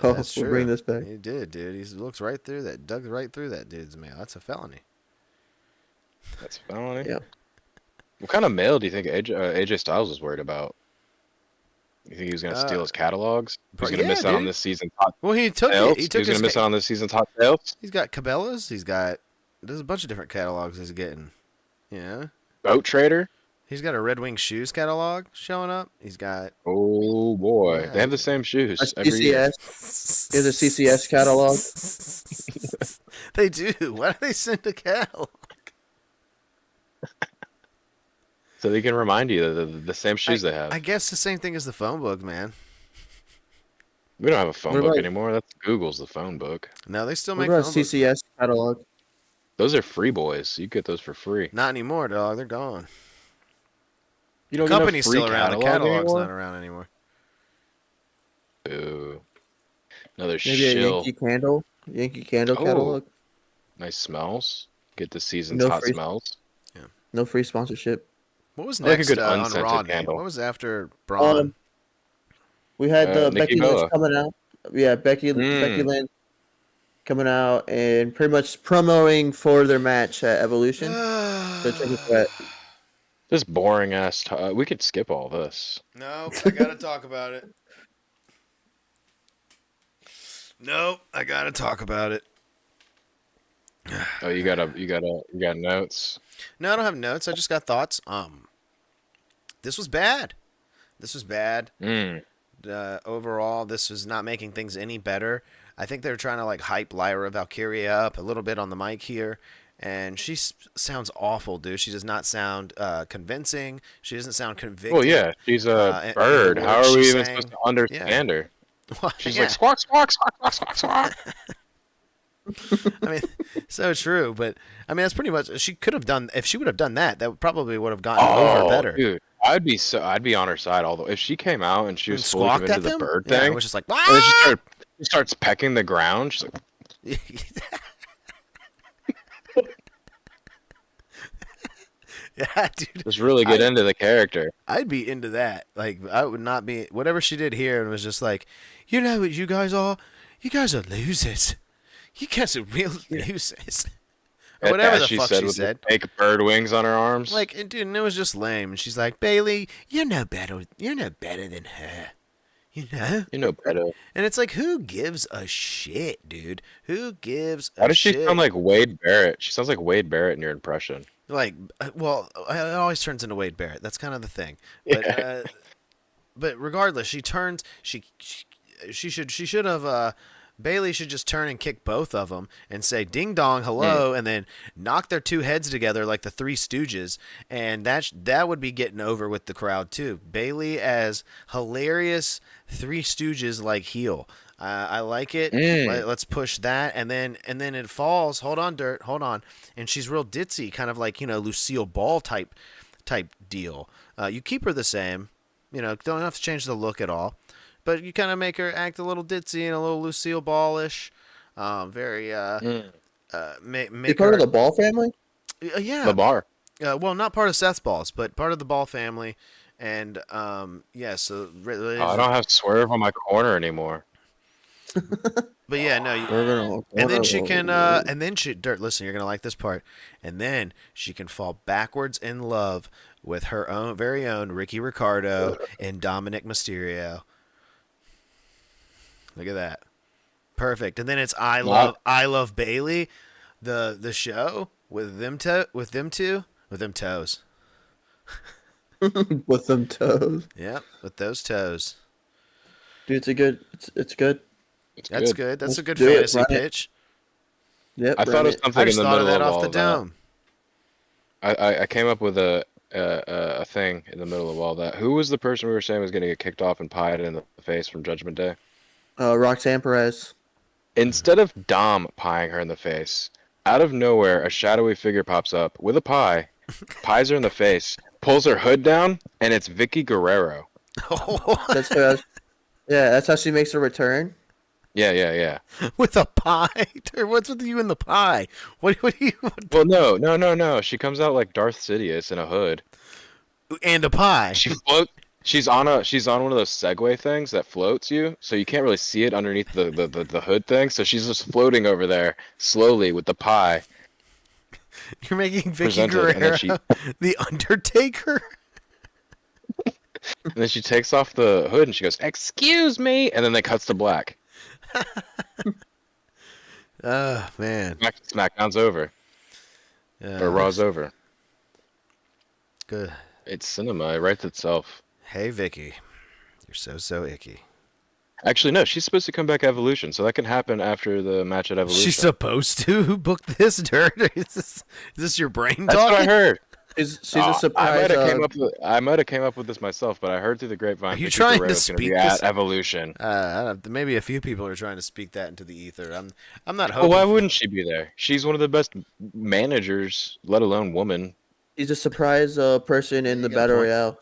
B: Oh,
A: That's
B: we'll
A: true.
B: bring this back.
A: He did, dude. He looks right through that. Dug right through that dude's mail. That's a felony.
D: That's a felony.
B: Yeah.
D: What kind of mail do you think AJ Styles was worried about? You think he was going to steal his catalogs? He's going to miss out on
A: dude.
D: this season's hot
A: Well, he took
D: sales?
A: it. He took
D: He's going
A: his.
D: to miss out on this season's hot sales?
A: He's got Cabela's. There's a bunch of different catalogs he's getting. Yeah.
D: Boat Trader?
A: He's got a Red Wing shoes catalog showing up. He's got.
D: Oh boy,
A: Yeah.
D: they have the same shoes
B: A
D: every year.
B: CCS. Here's a CCS catalog.
A: They do. Why do they send a catalog?
D: So they can remind you the same shoes they have.
A: I guess the same thing as the phone book, man.
D: We don't have a phone
B: What
D: book
B: about-
D: anymore. That's Google's the phone book.
A: No, they still
B: What
A: make
B: about
A: phone books.
B: CCS catalog?
D: Those are free boys. You get those for free.
A: Not anymore, dog. They're gone.
D: You
A: The
D: don't
A: company's
D: get a free
A: still around. The
D: catalog
A: catalog's
D: anymore?
A: not around anymore.
D: Ooh. Another
B: Maybe a
D: shill.
B: Yankee Candle
D: Oh.
B: catalog.
D: Nice smells. Get the season's
B: No
D: hot
B: free-
D: smells.
B: No free sponsorship.
A: What was
D: I like a
A: next
D: good
A: on
D: unscented
A: Raw? Nate?
D: candle.
A: What was after Braun?
B: We had
D: Nikki
B: Becky
D: Bella.
B: Lynch coming out. Yeah, Becky Lynch coming out and pretty much promoting for their match at Evolution. So check it out.
D: This boring ass. We could skip all this.
A: Nope, I gotta talk about it. Nope, I gotta talk about it.
D: Oh, you got notes.
A: No, I don't have notes. I just got thoughts. This was bad.
D: Mm.
A: Overall, this was not making things any better. I think they're trying to like hype Lyra Valkyria up a little bit on the mic here, and she sounds awful, dude. She does not sound convincing. She doesn't sound convicting.
D: Well, yeah, she's a
A: and
D: bird.
A: the
D: How
A: words
D: are we
A: she's
D: even
A: saying-
D: supposed to understand her? She's
A: Yeah.
D: like squawk, squawk, squawk, squawk, squawk, squawk.
A: I mean, so true, but I mean that's pretty much. She could have done if she would have done that. That probably would have gotten over better.
D: Dude, I'd be on her side. Although if she came out and she was fully
A: Squawked
D: committed
A: at
D: to the
A: them.
D: bird
A: Yeah,
D: thing,
A: it was just like.
D: and then she starts pecking the ground. She's like,
A: Yeah, dude.
D: just really get into the character.
A: I'd be into that. Like, I would not be. Whatever she did here, and was just like, you know what you guys are? You guys are losers. You guys are real losers. Or whatever
D: As
A: the
D: she
A: fuck
D: said,
A: she
D: with the
A: said.
D: fake bird wings on her arms.
A: Like, and dude, and it was just lame. And she's like, Bailey, you're no better. You're no better than her. You know?
D: you know better.
A: And it's like, who gives a shit, dude? Who gives a
D: Why does she
A: shit?
D: sound like Wade Barrett? She sounds like Wade Barrett in your impression.
A: Like, well, it always turns into Wade Barrett. That's kind of the thing. But but regardless, she turns. She should have. Bailey should just turn and kick both of them and say "Ding dong, hello," and then knock their two heads together like the Three Stooges, and that would be getting over with the crowd too. Bailey as hilarious Three Stooges like heel. I like it. Let's push that, and then it falls. Hold on, Dirt. Hold on, and she's real ditzy, kind of like Lucille Ball type deal. You keep her the same. Don't have to change the look at all. But you kind of make her act a little ditzy and a little Lucille Ball-ish. Very,
B: You're part of the Ball family?
A: Yeah.
D: The bar.
A: Well, not part of Seth's Balls, but part of the Ball family. And, yeah, so...
D: I don't have Swerve on my corner anymore.
A: But yeah, no. And then she can, Dirt, listen, you're going to like this part. And then she can fall backwards in love with her very own Ricky Ricardo and Dominic Mysterio. Look at that. Perfect. And then it's I Love Bailey, the show with them two. With them toes.
B: With them toes.
A: Yep, with those toes.
B: Dude, it's good.
A: That's good. That's a good
B: do it,
A: fantasy
B: run it.
A: pitch.
B: Yep.
D: I thought of something
A: I
D: in
A: just
D: the
A: thought of
D: middle
A: that
D: of
A: off the
D: all
A: dome.
D: that. I came up with a thing in the middle of all that. Who was the person we were saying was going to get kicked off and pied in the face from Judgment Day?
B: Roxanne Perez.
D: Instead of Dom pieing her in the face, out of nowhere, a shadowy figure pops up with a pie, pies her in the face, pulls her hood down, and it's Vicky Guerrero.
B: That's how she makes her return.
D: Yeah.
A: With a pie? What's with you and the pie? What do you...
D: Well, no. She comes out like Darth Sidious in a hood.
A: And a pie.
D: She's on one of those Segway things that floats you, so you can't really see it underneath the hood thing. So she's just floating over there slowly with the pie.
A: You're making Vicky Guerrero the Undertaker?
D: And then she takes off the hood and she goes, "Excuse me," and then they cuts to black.
A: Oh, man.
D: SmackDown's over. Or Raw's over.
A: Good.
D: It's cinema. It writes itself.
A: Hey, Vicky. You're so icky.
D: Actually, no. She's supposed to come back Evolution, so that can happen after the match at Evolution.
A: She's supposed to? Who booked this, Dirt? Is this your brain
D: That's
A: talking?
D: what I heard.
B: She's a surprise.
D: I might have came up with this myself, but I heard through the grapevine.
A: Are you
D: Vicky
A: trying to
D: Guerrero's gonna
A: speak
D: be
A: this?
D: at Evolution?
A: Maybe a few people are trying to speak that into the ether. I'm not
D: Well,
A: hoping.
D: why wouldn't she be there? She's one of the best managers, let alone woman.
B: She's a surprise person in the
A: got a
B: Battle
A: point.
B: Royale.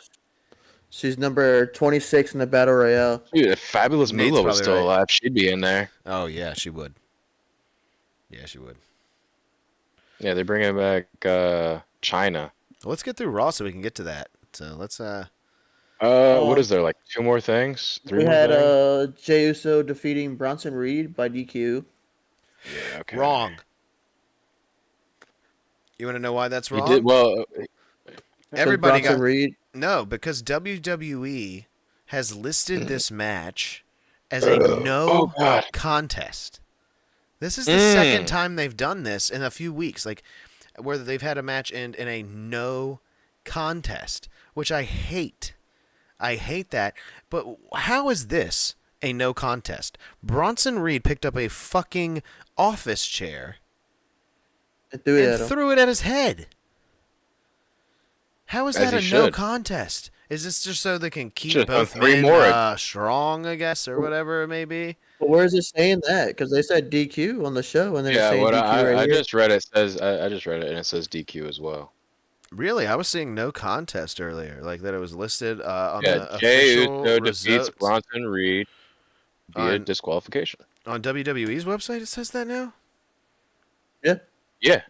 B: She's number 26 in the Battle Royale.
D: Dude, if Fabulous
A: Nate's
D: Moolah was
A: probably
D: still
A: right.
D: alive, she'd be in there.
A: Oh, yeah, she would. Yeah, she would.
D: Yeah, they're bringing back China.
A: Well, let's get through Raw so we can get to that. So let's
D: What is there, like 2 more things? 3
B: We
D: more
B: had
D: things?
B: Jey Uso defeating Bronson Reed by DQ.
D: Yeah, okay.
A: Wrong. You want to know why that's
D: You
A: wrong?
D: did well.
A: Everybody
B: Bronson
A: got
B: Reed.
A: no, because WWE has listed this match as a no
D: Oh, God.
A: contest. This is the second time they've done this in a few weeks, like where they've had a match end in a no contest, which I hate. I hate that. But how is this a no contest? Bronson Reed picked up a fucking office chair
B: And threw it at
A: and
B: him.
A: threw it at his head. How is
D: As
A: that
D: he
A: a no
D: should.
A: contest? Is this just so they can keep
D: Should've done
A: both
D: 3
A: men
D: more.
A: strong, I guess, or whatever it may be?
B: But where is it saying that? Because they said DQ on the show, and then it's
D: Yeah,
B: saying
D: what
B: DQ
D: I
B: right here.
D: just read it says I just read it and it says DQ as well.
A: Really? I was seeing no contest earlier, like that it was listed on
D: Yeah,
A: the
D: Jey
A: official
D: Uso defeats
A: results.
D: Bronson Reed via
A: On-
D: disqualification.
A: On WWE's website, it says that now?
B: Yeah,
D: Yeah,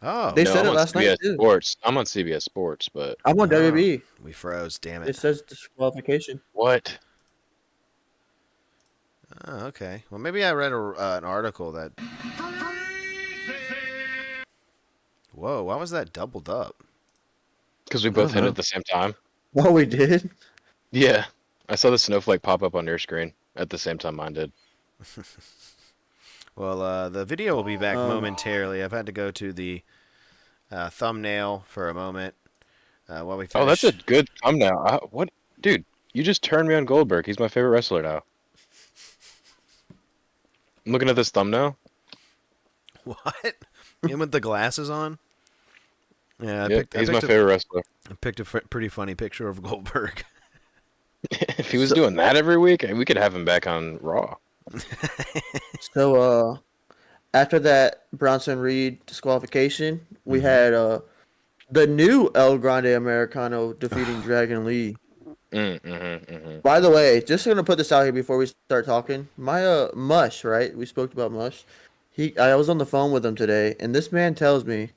A: Oh,
B: They
D: no,
B: said
D: I'm
B: it
D: on
B: last night,
D: CBS
B: too.
D: Sports. I'm on CBS Sports, but
B: I'm on WWE.
A: we froze, damn
B: It
A: it.
B: says disqualification.
D: what?
A: Oh, okay. Well, maybe I read an article that... Whoa, why was that doubled up?
D: Because we both hit it
B: know.
D: at the same time.
B: Oh, we did?
D: Yeah, I saw the snowflake pop up on your screen at the same time mine did.
A: Well, the video will be back momentarily. I've had to go to the thumbnail for a moment while we finish.
D: Oh, that's a good thumbnail. What, dude? You just turned me on Goldberg. He's my favorite wrestler now. I'm looking at this thumbnail.
A: What? Him with the glasses on? Yeah,
D: Yep, he's my favorite wrestler.
A: I picked a pretty funny picture of Goldberg.
D: If he was doing that every week, we could have him back on Raw.
B: So after that Bronson Reed disqualification, we had the new El Grande Americano defeating Dragon Lee. By the way, just gonna put this out here before we start talking. My Mush, right? We spoke about Mush. I was on the phone with him today, and this man tells me,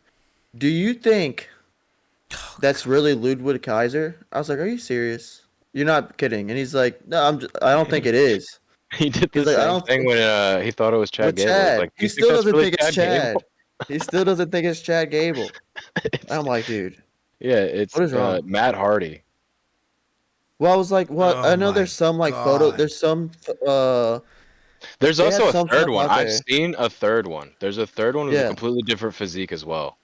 B: "Do you think that's really Ludwig Kaiser?" I was like, "Are you serious? You're not kidding?" And he's like, "No, I don't think it is."
D: He did the
B: He's like, "I
D: same
B: don't
D: thing when he thought it was Chad
B: With
D: Gable.
B: Chad.
D: Like,
B: He
D: you
B: still
D: that's
B: doesn't
D: really
B: think it's Chad.
D: Gable?
B: He still doesn't think it's Chad Gable. I'm like, dude,
D: Yeah, it's
B: what is wrong?
D: Matt Hardy.
B: Well, I was like, what?
A: Oh
B: I know
A: my
B: there's some photo.
A: God.
B: There's some
D: There's
B: They
D: also
B: had
D: a
B: some
D: third
B: stuff
D: one.
B: out
D: I've
B: there.
D: seen a third one. There's a third one with a
B: Yeah.
D: completely different physique as well.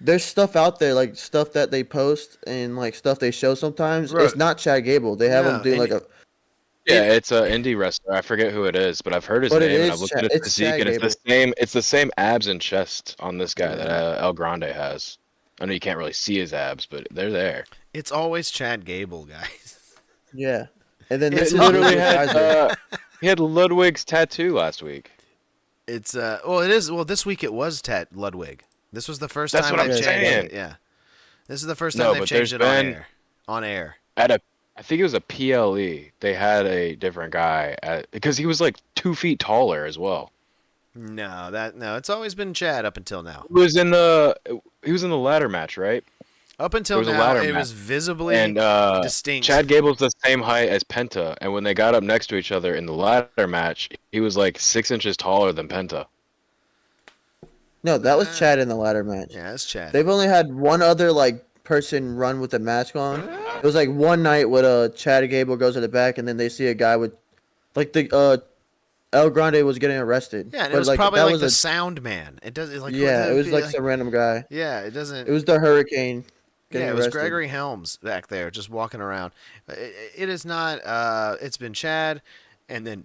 B: there's stuff out there, like stuff that they post and like stuff they show sometimes.
A: Right.
B: It's not Chad Gable. They have
A: No,
B: him doing
A: and
B: like a.
D: Yeah, it's an indie wrestler. I forget who it is, but I've heard his
B: But it
D: name and
B: is
D: I've looked
B: Chad.
D: at his
B: It's
D: physique,
B: Chad
D: and
B: Gable.
D: it's the same abs and chest on this guy that
B: Yeah.
D: El Grande has. I know you can't really see his abs, but they're there.
A: It's always Chad Gable, guys.
B: Yeah. And then
A: It's
B: this is
D: Literally
B: Ludwig
D: had
B: Kaiser.
D: he had Ludwig's tattoo last week.
A: It's well, it is. Well, this week it was Ludwig. This was the first
D: That's
A: time
D: what
A: they've
B: I'm
A: changed
D: saying.
A: it. Yeah, this is the first time
D: No,
A: they've
D: but
A: changed
D: there's
A: it on
D: been-
A: air. On air.
D: I think it was a PLE. They had a different guy because he was like 2 feet taller as well.
A: No, it's always been Chad up until now.
D: He was in the ladder match, right?
A: Up until
D: There was a
A: now,
D: ladder
A: it
D: match.
A: was visibly
D: And
A: distinct.
D: Chad Gable's the same height as Penta, and when they got up next to each other in the ladder match, he was like 6 inches taller than Penta.
B: No, that was Chad in the ladder match.
A: Yeah, it's Chad.
B: They've only had one other like person run with a mask on. It was like one night when Chad Gable goes to the back, and then they see a guy with like the El Grande was getting arrested.
A: Yeah, and
B: But,
A: it was probably
B: that
A: like
B: was
A: the
B: a-
A: sound man. It does like
B: Yeah, it was
A: be
B: like some random guy.
A: yeah, it doesn't.
B: It was the Hurricane. Getting
A: Yeah, it was
B: arrested.
A: Gregory Helms back there just walking around. It is not. It's been Chad, and then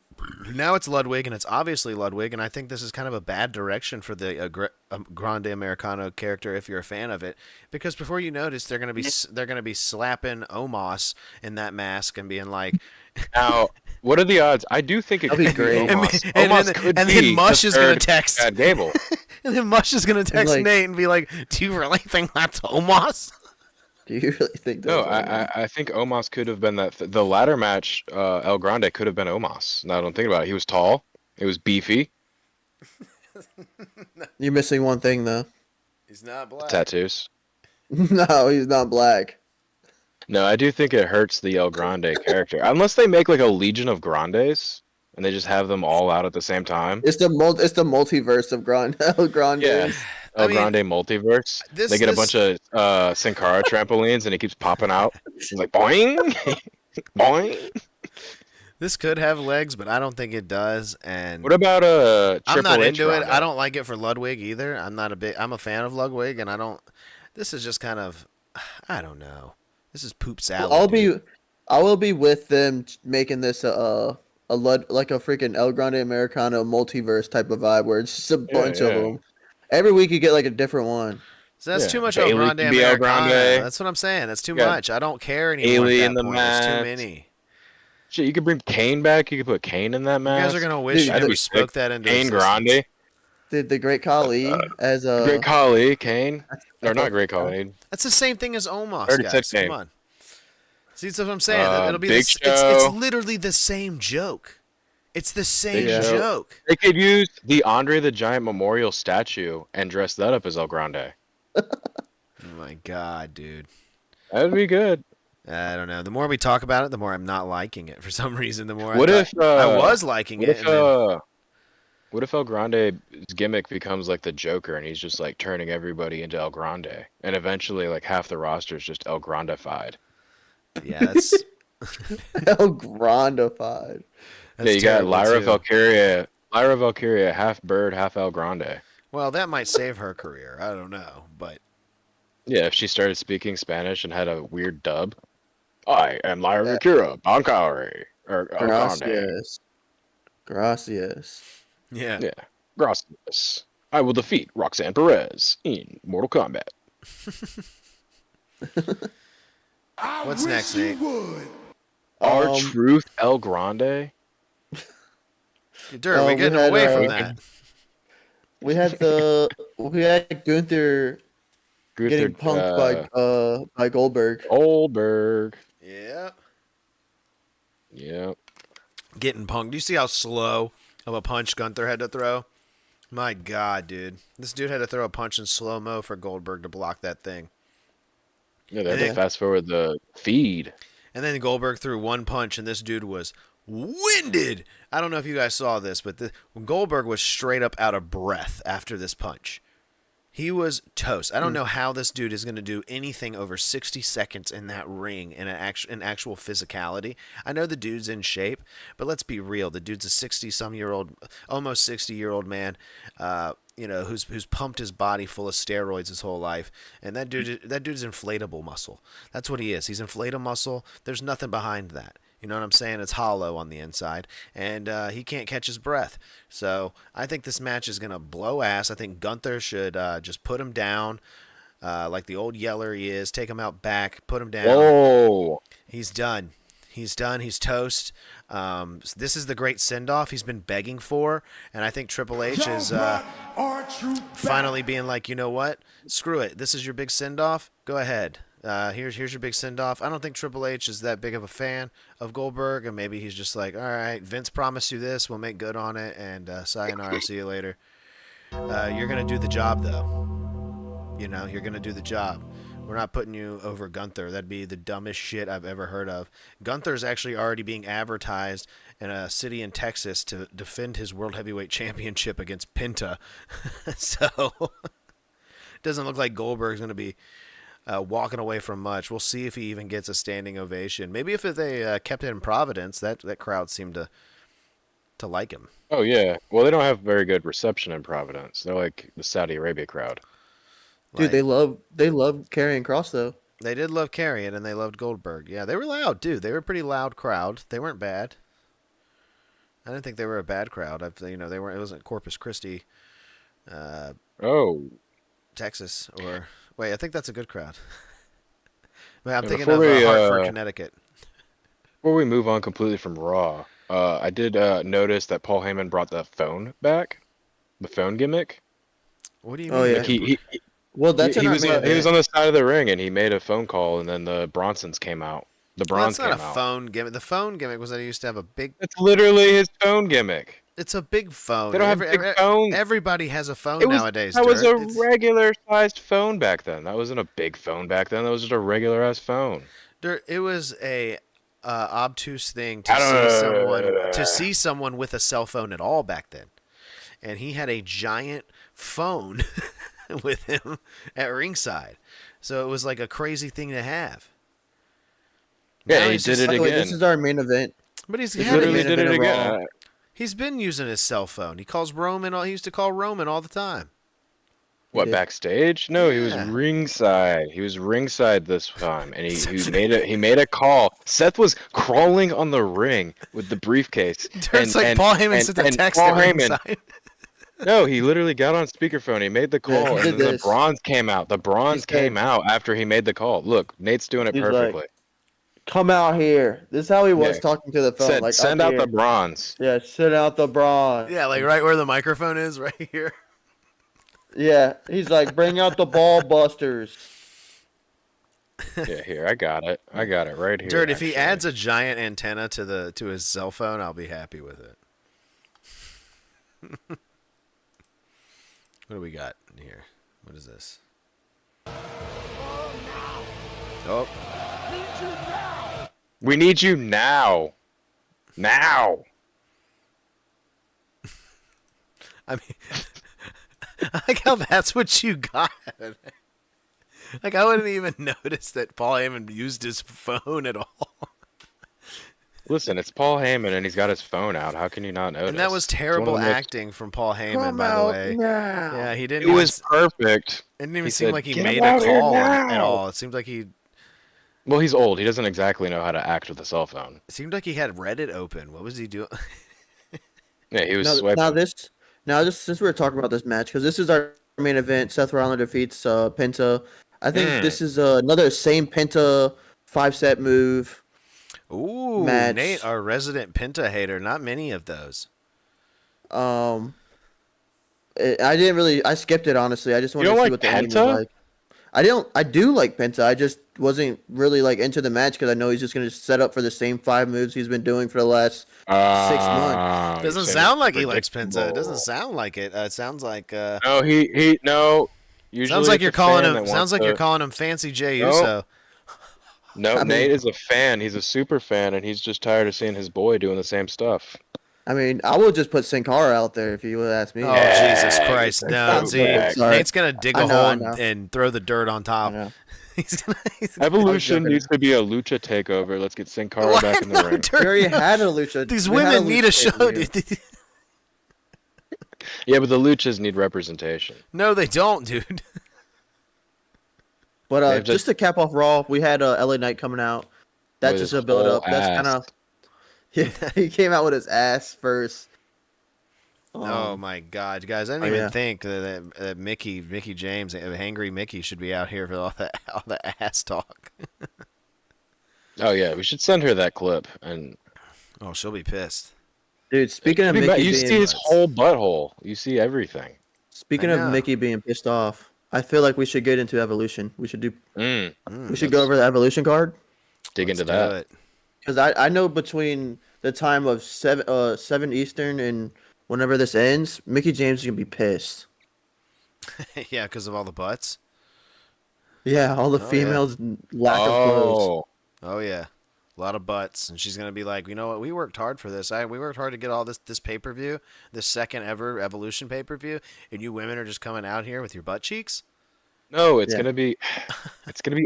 A: now it's Ludwig, and it's obviously Ludwig, and I think this is kind of a bad direction for the Grande Americano character if you're a fan of it, because before you notice, they're gonna be slapping Omos in that mask and being like,
D: Now, what are the odds? I do think it
B: That'd be
D: could be
B: great.
D: Omos.
A: And
D: Omos
A: then-
D: could
A: and then
D: be
A: Mush
D: the
A: is gonna
D: third
A: text.
D: Chad Gable.
A: and then Mush is gonna text
B: like-
A: Nate and be like, "Do you really think that's Omos?"
B: Do you really think that?
D: No,
B: was Omos?
D: I think Omos could have been that. The ladder match, El Grande could have been Omos. Now I don't think about it. He was tall. He was beefy.
B: You're missing one thing though.
A: He's not black.
D: Tattoos.
B: No, he's not black.
D: No, I do think it hurts the El Grande character. Unless they make like a Legion of Grandes and they just have them all out at the same time.
B: It's the multiverse of El Grande.
D: Yeah. El
A: I mean,
D: Grande multiverse.
A: this-
D: They get a
A: this-
D: bunch of Sin Cara trampolines and it keeps popping out. It's like boing, boing.
A: This could have legs, but I don't think it does. And
D: What about
A: I'm
D: Triple
A: not
D: H
A: into it.
D: Grande?
A: I don't like it for Ludwig either. I'm a fan of Ludwig, and I don't. This is just kind of, I don't know. This is poop salad. dude.
B: I will be with them making this like a freaking El Grande Americano multiverse type of vibe where it's just a bunch of
D: yeah.
B: them. Every week you get like a different one.
A: So that's
D: Yeah.
A: too much
D: Bailey
A: El Grande
D: can be El
A: Americana.
D: Grande.
A: That's what I'm saying. That's too
D: Yeah.
A: much. I don't care anymore.
D: Bailey
A: at
D: in
A: that
D: the
A: point. There's too
D: match.
A: many.
D: Shit, you could bring Kane back. You could put Kane in that
A: You
D: match.
A: guys are gonna wish
B: Dude,
A: you
B: that'd
A: never
D: be
A: spoke
D: sick.
A: that into
D: Kane
A: existence.
D: Grande.
B: The Great Khali as a
D: Great Khali, Kane. Or not Great Khali.
A: That's the same thing as Omos,
D: Already
A: guys.
D: said
A: Come
D: name.
A: on. See, that's what I'm saying. It'll be
D: Big
A: it's
D: Show.
A: literally the same joke. It's the same
D: Big
B: Show.
A: joke.
D: They could use the Andre the Giant memorial statue and dress that up as El Grande.
A: Oh my god, dude.
D: That'd be good.
A: I don't know. The more we talk about it, the more I'm not liking it. For some reason, the more
D: What
A: I
D: if
A: thought I was liking
D: What
A: it.
D: if
A: And then,
D: what if El Grande's gimmick becomes like the Joker and he's just like turning everybody into El Grande, and eventually like half the roster is just El Grandified.
A: yeah, that's,
B: El Grandified.
A: that's
D: Yeah, you got
A: terrible,
D: Lyra
A: too.
D: Valkyria. Lyra Valkyria, half bird, half El Grande.
A: Well, that might save her career. I don't know, but
D: Yeah, if she started speaking Spanish and had a weird dub. I am Lyra Akira Bankari. Or Grande.
B: Gracias. Gracias.
A: Yeah.
D: Yeah. Gracias. I will defeat Roxanne Perez in Mortal Kombat.
C: I
A: What's
C: wish
A: next,
C: you
A: Nate?
C: would.
D: R-Truth El Grande?
A: Dirt, we're
B: we
A: getting
B: had,
A: away from that.
B: we had Gunther getting punked by Goldberg.
D: Goldberg.
A: Yeah.
D: Yep.
A: Getting punked. Do you see how slow of a punch Gunther had to throw? My God, dude. This dude had to throw a punch in slow-mo for Goldberg to block that thing.
D: Yeah, they had to fast forward the feed.
A: And then Goldberg threw one punch, and this dude was winded. I don't know if you guys saw this, but Goldberg was straight up out of breath after this punch. He was toast. I don't know how this dude is going to do anything over 60 seconds in that ring in actual physicality. I know the dude's in shape, but let's be real. The dude's a 60-some-year-old, almost 60-year-old man, who's pumped his body full of steroids his whole life. And that dude's inflatable muscle. That's what he is. He's inflatable muscle. There's nothing behind that. You know what I'm saying? It's hollow on the inside, and he can't catch his breath. So I think this match is going to blow ass. I think Gunther should just put him down like the old yeller he is. Take him out back, put him down.
D: Whoa.
A: He's done. He's done. He's toast. This is the great send-off he's been begging for, and I think Triple H is finally being like, you know what? Screw it. This is your big send-off. Go ahead. Here's your big send-off. I don't think Triple H is that big of a fan of Goldberg, and maybe he's just like, all right, Vince promised you this. We'll make good on it, and sayonara, see you later. You're going to do the job, though. You know, you're going to do the job. We're not putting you over Gunther. That'd be the dumbest shit I've ever heard of. Gunther's actually already being advertised in a city in Texas to defend his World Heavyweight Championship against Penta. So it doesn't look like Goldberg's going to be walking away from much. We'll see if he even gets a standing ovation. Maybe if they kept it in Providence, that crowd seemed to like him.
D: Oh, yeah. Well, they don't have very good reception in Providence. They're like the Saudi Arabia crowd.
B: Dude, they love Karrion Kross though.
A: They did love Karrion, and they loved Goldberg. Yeah, they were loud, dude. They were a pretty loud crowd. They weren't bad. I didn't think they were a bad crowd. They weren't. It wasn't Corpus Christi, Texas, or wait. I think that's a good crowd. I'm thinking of Hartford, Connecticut.
D: Before we move on completely from Raw, I did notice that Paul Heyman brought the phone back, the phone gimmick.
A: What do you mean?
B: Oh yeah.
D: Like
B: Well, that's
D: he was on the side of the ring and he made a phone call, and then the Bronsons came out. The Bronze came out.
A: That's not a phone gimmick. The phone gimmick was that he used to have a big.
D: It's literally his phone gimmick.
A: It's a big phone.
D: They don't have big phones.
A: Everybody has a phone nowadays.
D: That was a regular sized phone back then. That wasn't a big phone back then. That was just a regular ass phone.
A: It was a obtuse thing to see someone with a cell phone at all back then, and he had a giant phone with him at ringside, so it was like a crazy thing to have.
D: Yeah, he did it again.
B: This is our main event.
A: But he's
D: literally did it again.
A: He's been using his cell phone. He calls Roman. He used to call Roman all the time.
D: What, backstage? No, he was ringside. He was ringside this time, and he made a call. Seth was crawling on the ring with the briefcase.
A: It's like Paul Heyman sent a text at ringside.
D: No, he literally got on speakerphone. He made the call, and then the Bronze came out. The Bronze came out after he made the call. Look, Nate's doing it perfectly.
B: Like, come out here. This is how he was talking to the phone.
D: Send out the Bronze.
B: Yeah, send out the Bronze.
A: Yeah, like right where the microphone is, right here.
B: Yeah, he's like, bring out the ball busters.
D: Yeah, here, I got it right here.
A: Dirt, if he adds a giant antenna to his cell phone, I'll be happy with it. What do we got here? What is this? Oh.
D: We need you now. Now.
A: I mean, I like how that's what you got. Like, I wouldn't even notice that Paul Heyman used his phone at all.
D: Listen, it's Paul Heyman, and he's got his phone out. How can you not notice?
A: And that was terrible acting from Paul Heyman, by the way.
B: Now.
A: Yeah, he didn't.
D: It was perfect.
A: It didn't even seem like he made a call at all. It seemed like he
D: Well, he's old. He doesn't exactly know how to act with a cell phone.
A: It seemed like he had Reddit open. What was he doing?
D: Yeah, he was
B: Now, now
D: swiping.
B: this, now this, since we're talking about this match, because this is our main event, Seth Rollins defeats Penta. I think this is another same Penta 5-set move
A: Ooh, Nate,
B: match.
A: our resident Penta hater. Not many of those.
B: Um, I didn't really, I skipped it honestly. I just
D: You
B: wanted
D: don't
B: to see
D: like
B: what the ending was
D: Penta?
B: like. I do like Penta. I just wasn't really like into the match because I know he's just gonna set up for the same 5 moves he's been doing for the last 6 months.
D: You're
A: Doesn't
D: saying
A: sound
D: it's
A: like he likes Penta. It doesn't
D: predictable.
A: sound like it. It sounds like
D: No, he no.
A: sounds
D: Usually
A: like
D: it's
A: you're
D: a
A: calling
D: fan
A: him.
D: that
A: Sounds
D: wants
A: like you're
D: to.
A: calling him Fancy J
D: No,
A: Uso.
D: no.
B: I
D: Nate
B: mean,
D: is a fan. He's a super fan, and he's just tired of seeing his boy doing the same stuff.
B: I would just put Sin Cara out there if you would ask me.
A: Oh Jesus
D: Yeah, get
A: Christ!
D: that
A: No,
D: goat
A: see,
D: back.
B: Sorry.
A: Nate's gonna dig
B: I
A: a
B: know,
A: hole
B: I
A: and,
B: know,
A: and throw the dirt on
B: I
A: top.
B: know.
A: He's gonna.
D: Evolution
B: joking.
D: needs to be a lucha takeover. Let's get Sin Cara
A: Why
D: back in the
A: no,
D: ring.
B: We already
A: dirt?
B: had a lucha.
A: These
B: we had
A: women need a
B: lucha
A: show.
B: debut.
D: Yeah, but the luchas need representation.
A: No, they don't, dude.
B: But
D: They have
B: just to cap off Raw, we had LA Knight coming out. That's
D: with
B: just
D: his
B: a build
D: whole
B: up. That's kind
D: ass.
B: of yeah. He came out with his ass first.
A: Oh my God, guys! I didn't
B: oh,
A: even
B: yeah.
A: think that Mickey James, Hangry Mickey, should be out here for all the ass talk.
D: Oh yeah, we should send her that clip. And
A: Oh, she'll be pissed.
B: Dude, speaking of Mickey
D: you see
B: being
D: his whole butthole. You see everything.
B: speaking
A: I
B: of
A: know.
B: Mickey being pissed off, I feel like we should get into Evolution. We should
D: Mm,
B: go over the Evolution card.
D: dig
A: Let's
D: into
A: do
D: that.
A: it.
B: Because I know between the time of 7 Eastern and whenever this ends, Mickey James is gonna be pissed.
A: Yeah, because of all the butts.
B: Yeah, all the
A: Oh, yeah.
B: females lack of clothes.
D: Oh,
A: Oh yeah, a lot of butts, and she's gonna be like, you know what? We worked hard for this. We worked hard to get all this pay per view, this second ever Evolution pay per view, and you women are just coming out here with your butt cheeks.
D: no, it's
B: Yeah.
D: gonna be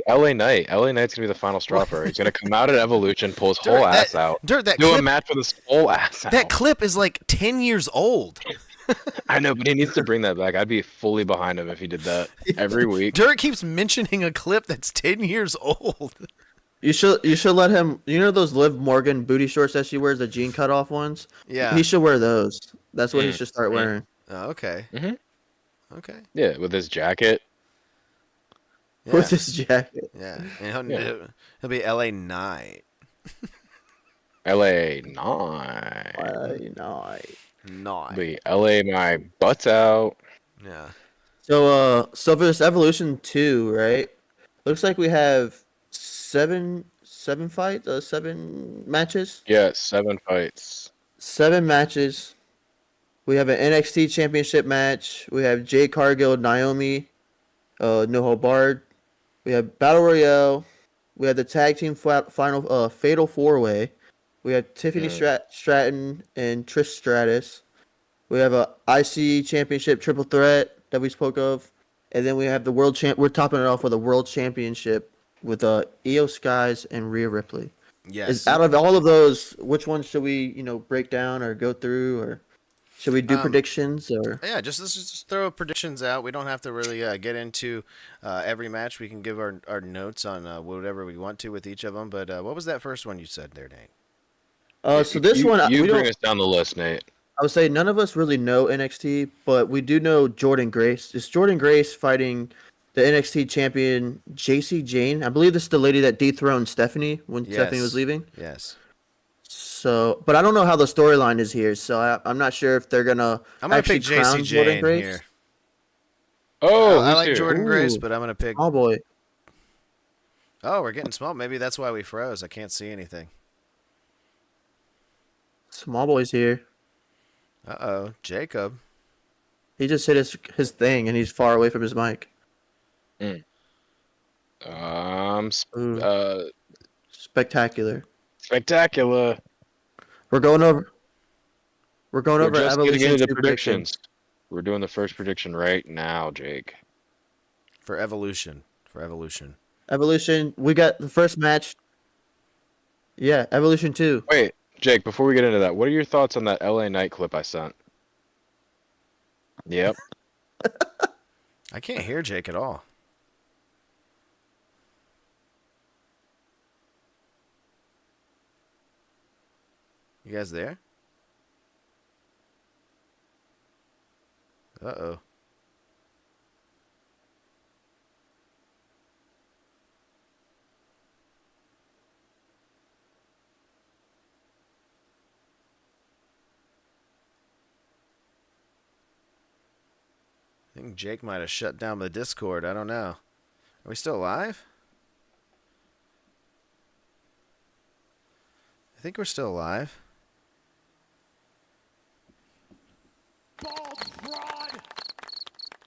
D: LA Knight. LA Knight's gonna be the final straw for her. He's gonna come out at Evolution, pull his whole ass out,
A: That
D: do a
A: clip,
D: match with his whole ass out.
A: that clip is like 10 years old.
D: I know, but he needs to bring that back. I'd be fully behind him if he did that every week.
A: Dirt keeps mentioning a clip that's 10 years old.
B: You should let him. You know those Liv Morgan booty shorts that she wears, the jean cutoff ones.
A: Yeah.
B: He should wear those. That's what he should start wearing.
A: Oh, okay.
D: Mhm.
A: Okay.
D: Yeah, with his jacket.
A: Yeah.
B: With his jacket.
A: Yeah. And
D: Yeah.
A: he'll be LA Knight.
D: LA Knight.
A: Knight.
D: Be LA my butts out.
A: Yeah.
B: So for this Evolution 2, right? Looks like we have seven fights, 7 matches.
D: Yeah, 7 fights.
B: 7 matches. We have an NXT Championship match. We have Jade Cargill, Naomi, No Hold Barred. We have Battle Royale. We have the Tag Team Final Fatal 4-Way. We have Tiffany Stratton and Trish Stratus. We have a IC Championship Triple Threat that we spoke of. And then we have the World Champ. We're topping it off with a World Championship with Io Skies and Rhea Ripley.
A: Yes.
B: Out of all of those, which ones should we, break down or go through, or should we do predictions? Or
A: Yeah, let's just throw predictions out. We don't have to really get into every match. We can give our notes on whatever we want to with each of them. But what was that first one you said there, Nate?
B: so this one,
D: You
B: we
D: bring
B: don't.
D: us down the list, Nate.
B: I would say none of us really know NXT, but we do know Jordan Grace. It's Jordan Grace fighting the NXT champion JC Jane. I believe this is the lady that dethroned Stephanie when Stephanie was leaving.
A: Yes.
B: So, but I don't know how the storyline is here, so I'm not sure if they're gonna
A: I'm gonna
B: actually
A: pick
B: crown
A: JC
B: Jordan
A: Jane
B: Grace.
A: here.
D: Oh,
A: I
D: me
A: like
D: too.
A: Jordan Grace,
B: Ooh.
A: but I'm gonna pick.
B: Oh boy,
A: Oh, we're getting small. Maybe that's why we froze. I can't see anything.
B: Small Boy's here.
A: Jacob.
B: He just hit his thing, and he's far away from his mic. Ooh. Spectacular.
D: Spectacular.
B: We're going over. We're going
D: We're
B: over
D: just getting
B: Evolution
D: into the
B: 2 predictions.
D: predictions. We're doing the first prediction right now, Jake.
A: For Evolution.
B: Evolution. We got the first match. Yeah, Evolution 2.
D: Wait, Jake, before we get into that, what are your thoughts on that LA Knight clip I sent? Yep.
A: I can't hear Jake at all. You guys there? Uh-oh. I think Jake might have shut down the Discord. I don't know. Are we still live? I think we're still live.
C: Bald fraud.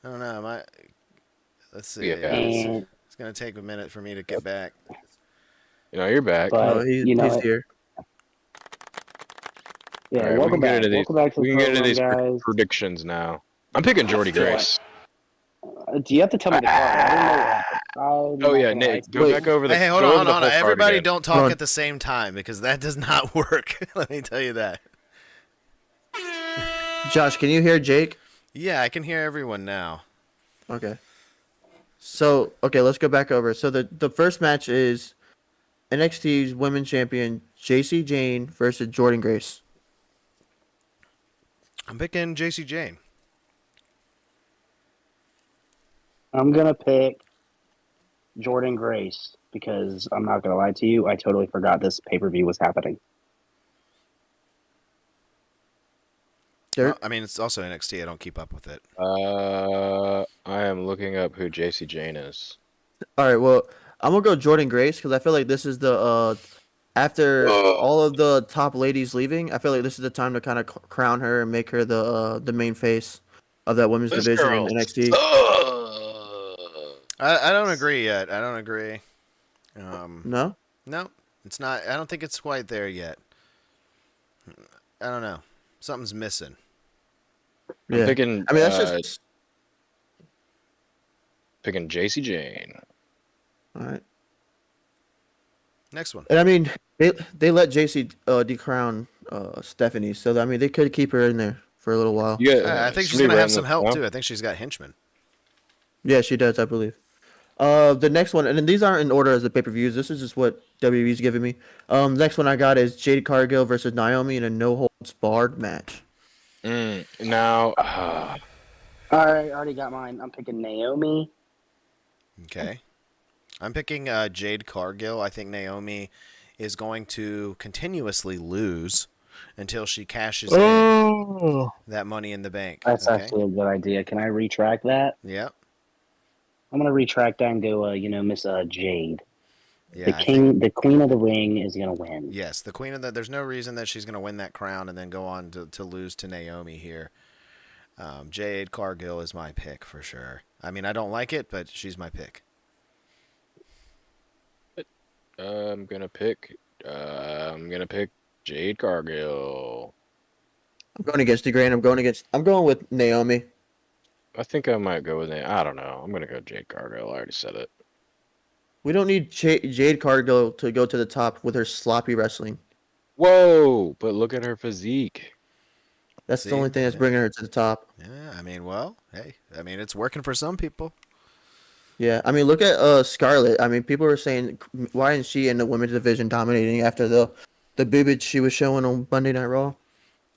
A: I don't know. Let's see.
D: Yeah.
A: It's gonna take a minute for me to get back.
D: You're back.
B: Oh,
E: But
B: he's here.
E: Yeah,
D: All right,
E: welcome back. Welcome back to
D: we
E: the
D: can get into
E: program,
D: these
E: guys.
D: predictions now. I'm picking Jordy Grace.
E: Do you have to tell me the card? I didn't know what happened.
D: Oh yeah, Nick, go back over the.
A: Hey, hold
D: go
A: on,
D: over
A: hold
D: the
A: on.
D: whole card
A: Everybody
D: again.
A: don't talk at the same time because that does not work. Let me tell you that.
B: Josh, can you hear Jake?
A: Yeah, I can hear everyone now.
B: Okay. So, let's go back over. So the first match is NXT's Women's Champion JC Jane versus Jordan Grace.
A: I'm picking JC Jane.
E: I'm going to pick Jordan Grace because I'm not going to lie to you. I totally forgot this pay-per-view was happening.
B: Dirt?
A: I mean, it's also NXT. I don't keep up with it.
D: I am looking up who JC Jane is.
B: All right, well, I'm going to go Jordan Grace because I feel like this is the after all of the top ladies leaving, I feel like this is the time to kind of crown her and make her the main face of that women's division in NXT.
A: I don't agree yet. I don't agree.
B: No?
A: No, it's not. I don't think it's quite there yet. I don't know. Something's missing.
B: Yeah.
D: I'm picking.
B: I mean, that's just
D: picking JC Jane.
B: all right.
A: Next one.
B: And I mean, they let JC decrown Stephanie, so I mean they could keep her in there for a little while.
A: Yeah, I think she's gonna have some help too. I think she's got henchmen.
B: Yeah, she does, I believe. The next one, and then these aren't in order as the pay-per-views. This is just what WWE's giving me. Next one I got is Jade Cargill versus Naomi in a no-holds-barred match.
D: Now,
E: I already got mine. I'm picking Naomi.
A: Okay. I'm picking Jade Cargill. I think Naomi is going to continuously lose until she cashes in that Money in the Bank.
E: That's actually a good idea. Can I retract that?
A: Yeah.
E: I'm gonna retract that and go. Miss Jade.
A: Yeah.
E: The Queen of the Ring is gonna win.
A: Yes, the Queen of the. There's no reason that she's going to win that crown and then go on to lose to Naomi here. Jade Cargill is my pick for sure. I mean, I don't like it, but she's my pick.
D: I'm gonna pick Jade Cargill.
B: I'm going against the grain. I'm going with Naomi.
D: I think I might go with it. I don't know. I'm gonna go Jade Cargill. I already said it.
B: We don't need Jade Cargill to go to the top with her sloppy wrestling.
D: Whoa! But look at her physique.
B: That's the only thing that's bringing her to the top.
A: Yeah, I mean, well, hey, I mean, it's working for some people.
B: Yeah, I mean, look at Scarlett. I mean, people were saying, why isn't she in the women's division dominating after the boobage she was showing on Monday Night Raw?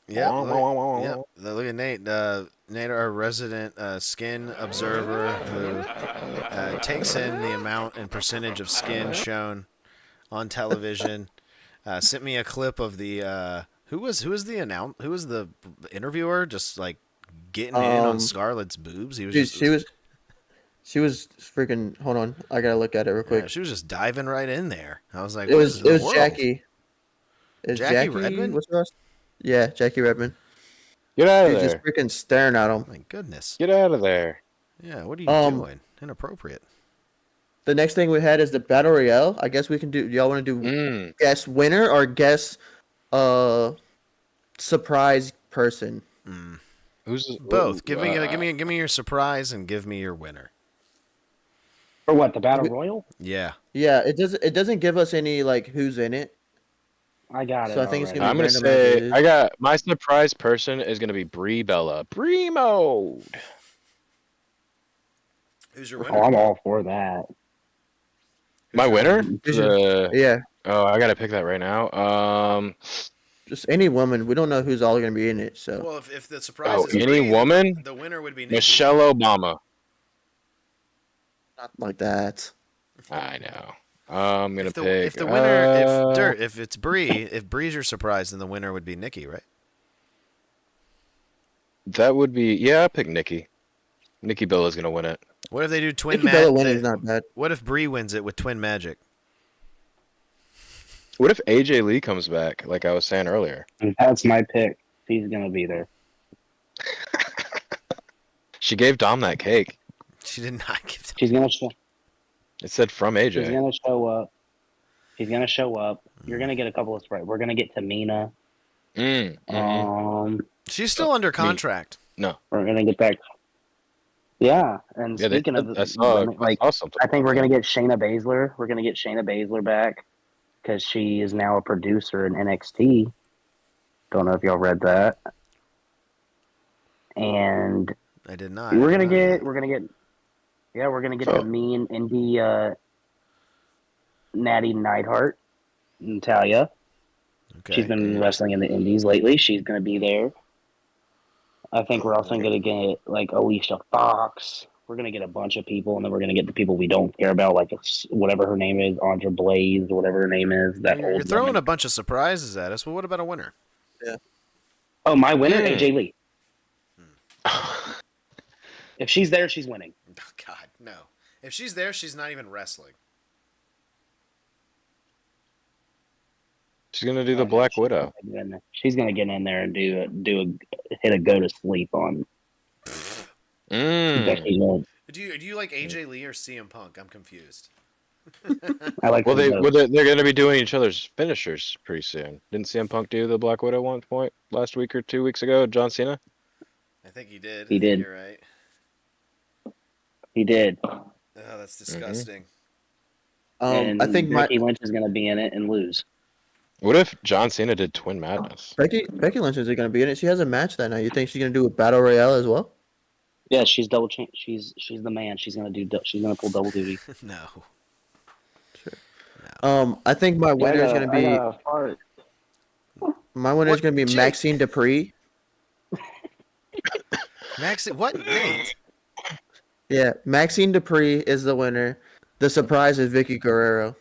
A: Yeah, look at Nate. Nate, our resident skin observer, who takes in the amount and percentage of skin shown on television, sent me a clip of the who was the interviewer just like getting in on Scarlett's boobs. He was
B: she was freaking. Hold on, I gotta look at it real quick.
A: Yeah, she was just diving right in there. I was like,
B: it was
A: world?
B: Jackie. Is
A: Jackie Redmond?
B: What's her last? Yeah, Jackie Redmond.
D: Get out of
B: She's
D: there!
B: just freaking staring at him.
A: My goodness.
D: Get out of there!
A: Yeah, what are you doing? Inappropriate.
B: The next thing we had is the Battle Royale. I guess we can do. Y'all want to do guess winner or guess surprise person?
D: Who's
A: Both? Give me your surprise and give me your winner.
E: For what, the Battle Royal?
A: Yeah.
B: Yeah, it doesn't give us any like who's in it.
E: I got it.
B: So I think it's gonna be
D: I'm gonna
B: random
D: say
B: matches.
D: I got my surprise person is gonna be Brie Bella. Brie mode.
A: Who's your
E: Oh,
A: winner?
E: I'm all for that.
D: My winner?
B: Yeah.
D: Oh, I gotta pick that right now.
B: Just any woman. We don't know who's all going to be in it. So
A: Well, if the surprise is
D: any
A: Bree, then
D: woman?
A: the winner would be Nikki.
D: Michelle Obama.
B: not like that.
D: I know. I'm gonna
A: If the
D: pick.
A: if the winner if it's Bree, if Bree's your surprise, then the winner would be Nikki, right?
D: That would be I'll pick Nikki. Nikki Bella's gonna win it.
A: What if they do twin
B: Nikki Bella winning
A: magic?
B: is not bad.
A: What if Bree wins it with twin magic?
D: What if AJ Lee comes back, like I was saying earlier?
E: That's my pick. She's gonna be there.
D: She gave Dom that cake.
A: She did not give.
E: She's gonna show.
D: It said from
E: She's
D: AJ.
E: gonna show up. She's gonna show up. You're gonna get a couple of sprites. We're gonna get Tamina.
A: She's still under contract.
D: No.
E: We're gonna get that. Yeah, and
D: Yeah,
E: speaking of
D: I saw,
E: like,
D: I saw something.
E: I think we're gonna get Shayna Baszler. We're gonna get Shayna Baszler back because she is now a producer in NXT. Don't know if y'all read that. And
A: I did not.
E: we're gonna
A: I
E: get
D: Oh.
E: the mean indie Natty Neidhart, Natalia.
A: Okay.
E: She's been wrestling in the indies lately. She's gonna be there. I think we're also gonna get like Alicia Fox. We're gonna get a bunch of people, and then we're gonna get the people we don't care about, like whatever her name is, Andra Blaze, or whatever her name is. That
A: You're
E: old
A: throwing
E: woman.
A: a bunch of surprises at us. Well, what about a winner?
E: Oh, my winner,
D: Hmm.
E: AJ Lee. If she's there, she's winning.
A: Oh, God, no. If she's there, she's not even wrestling.
D: She's gonna do the Black Widow.
E: She's gonna get in there and hit a go to sleep on Becky Lynch.
A: Do you like AJ Lee or CM Punk? I'm confused.
E: I like.
D: Well,
E: them both.
D: they're gonna be doing each other's finishers pretty soon. Didn't CM Punk do the Black Widow one point last week or 2 weeks ago? John Cena.
A: I think he did.
E: He did.
A: You're right.
E: He did.
A: Oh, that's disgusting.
E: And
B: I think
E: Becky Lynch is gonna be in it and lose.
D: What if John Cena did Twin Madness?
B: Becky Lynch is going to be in it. She has a match that night. You think she's going to do a battle royale as well?
E: Yeah, she's double. She's the man. She's gonna pull double duty.
A: No.
B: I think my winner is going to be
A: Jake?
B: Maxine Dupree.
A: Maxie, what? Nate?
B: Yeah, Maxine Dupree is the winner. The surprise is Vicky Guerrero.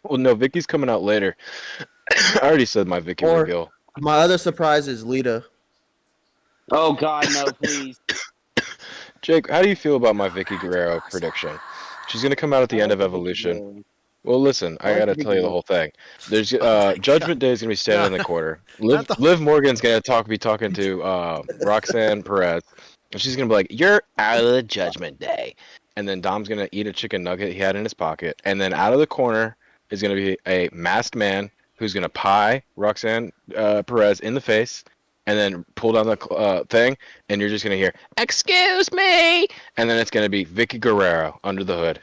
D: Well, no, Vicky's coming out later. I already said my Vicky
B: Or-
D: reveal.
B: My other surprise is Lita.
E: Oh God, no! Please.
D: Jake, how do you feel about my Vicky Guerrero prediction? She's gonna come out at the end of Evolution. Well, listen, I gotta tell you the whole thing. There's Judgment Day is gonna be standing in the corner. Liv Morgan's gonna be talking to Roxanne Perez, and she's gonna be like, "You're out of the Judgment Day," and then Dom's gonna eat a chicken nugget he had in his pocket, and then out of the corner is gonna be a masked man who's gonna pie Roxanne Perez in the face, and then pull down the thing, and you're just gonna hear "Excuse me," and then it's gonna be Vicky Guerrero under the hood,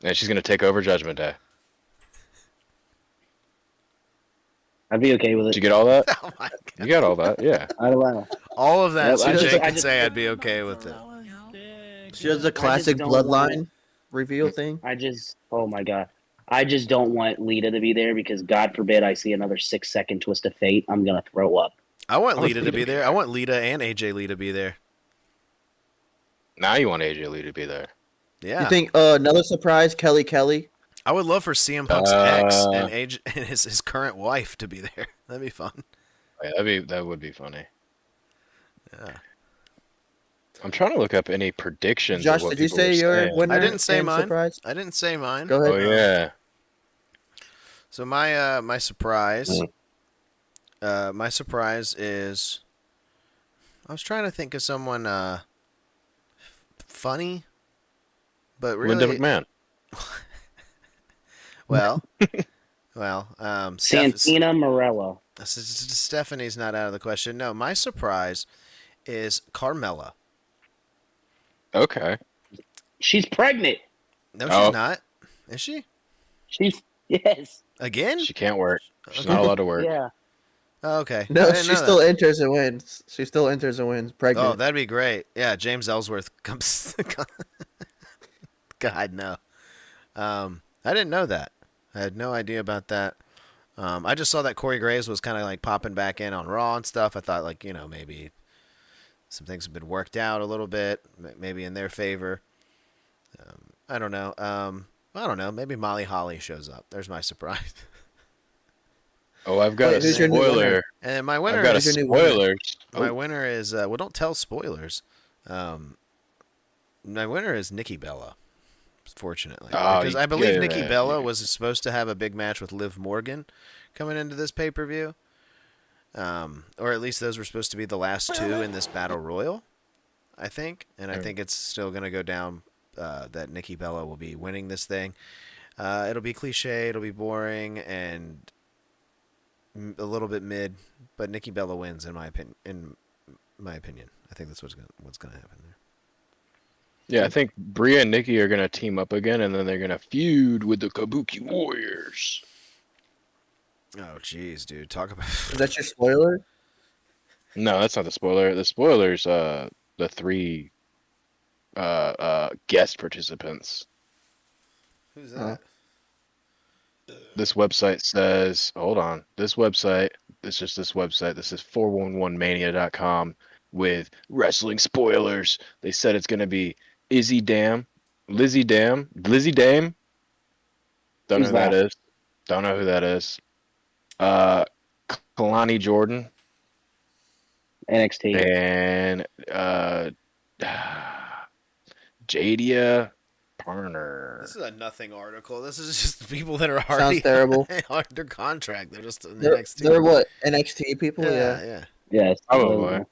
D: and she's gonna take over Judgment Day.
E: I'd be okay with
D: Did
E: it.
D: you get all that?
A: Oh my
D: You got all that, yeah.
E: I don't know.
A: All of that,
E: Yep,
A: so
E: I just-
A: Jake
E: I
A: can
E: just-
A: say I'd be okay with it.
B: She does the classic
E: don't want
B: bloodline reveal thing.
E: Oh my God. I just don't want Lita to be there because God forbid I see another 6-second twist of fate. I'm going to throw up.
A: I want Lita to be there. I want Lita and AJ Lee to be there.
D: Now you want AJ Lee to be there.
A: Yeah.
B: You think another surprise, Kelly?
A: I would love for CM Punk's ex and his current wife to be there. That'd be fun.
D: Yeah, that would be funny.
A: Yeah.
D: I'm trying to look up any predictions.
B: Josh,
D: of what
B: did you
D: people
B: say
D: were
B: your
D: saying.
B: winner?
A: I didn't say
B: and
A: mine.
B: Surprise?
A: I didn't say mine.
B: Go ahead.
D: Oh yeah.
A: So my surprise, my surprise is, I was trying to think of someone funny, but really,
D: Linda McMahon.
A: well,
E: Santina Morello.
A: Stephanie's not out of the question. No, my surprise is Carmella.
D: Okay.
E: She's pregnant.
A: No,
D: Oh.
A: she's not. Is she?
E: Yes.
A: Again?
D: She can't work. She's
A: Okay.
D: not allowed to work.
E: Yeah.
A: Oh, okay. I
B: No,
A: didn't
B: she
A: know
B: still
A: that.
B: enters and wins. She still enters and wins. Pregnant.
A: Oh, that'd be great. Yeah, James Ellsworth comes. God, no. I didn't know that. I had no idea about that. I just saw that Corey Graves was kind of like popping back in on Raw and stuff. I thought like maybe some things have been worked out a little bit, maybe in their favor. I don't know. I don't know. Maybe Molly Holly shows up. There's my surprise.
D: Oh, I've got
B: Wait,
D: a
B: who's your new winner?
D: spoiler.
A: And then my
D: I've
A: winner
D: got a
B: Who's your new winner?
D: spoiler.
A: my winner is well, don't tell spoilers. My winner is Nikki Bella. Fortunately,
D: Oh,
A: because I believe
D: yeah,
A: Nikki
D: yeah,
A: Bella
D: yeah.
A: was supposed to have a big match with Liv Morgan coming into this pay-per-view. Or at least those were supposed to be the last two in this battle royal, I think. And I think it's still going to go down that Nikki Bella will be winning this thing. It'll be cliche, it'll be boring, and a little bit mid, but Nikki Bella wins in my opinion. I think that's what's going to happen there.
D: Yeah, I think Bria and Nikki are gonna team up again, and then they're gonna feud with the Kabuki Warriors.
A: Oh, jeez, dude. Talk about...
B: Is that your spoiler?
D: No, that's not the spoiler. The spoiler's the three guest participants.
A: Who's that?
D: This website says, hold on. This website, this is 411mania.com with wrestling spoilers. They said it's gonna be Lizzie Dame. Don't know
E: Who's
D: who that
E: that?
D: is. Don't know who that is. Kalani Jordan
E: NXT.
D: and Jadia Parner.
A: This is a nothing article. This is just people that are
B: Sounds
A: already
B: terrible.
A: under contract. They're just in the
B: They're,
A: NXT.
B: they're what? NXT people? Yeah.
A: Yeah.
E: Yes.
D: Probably.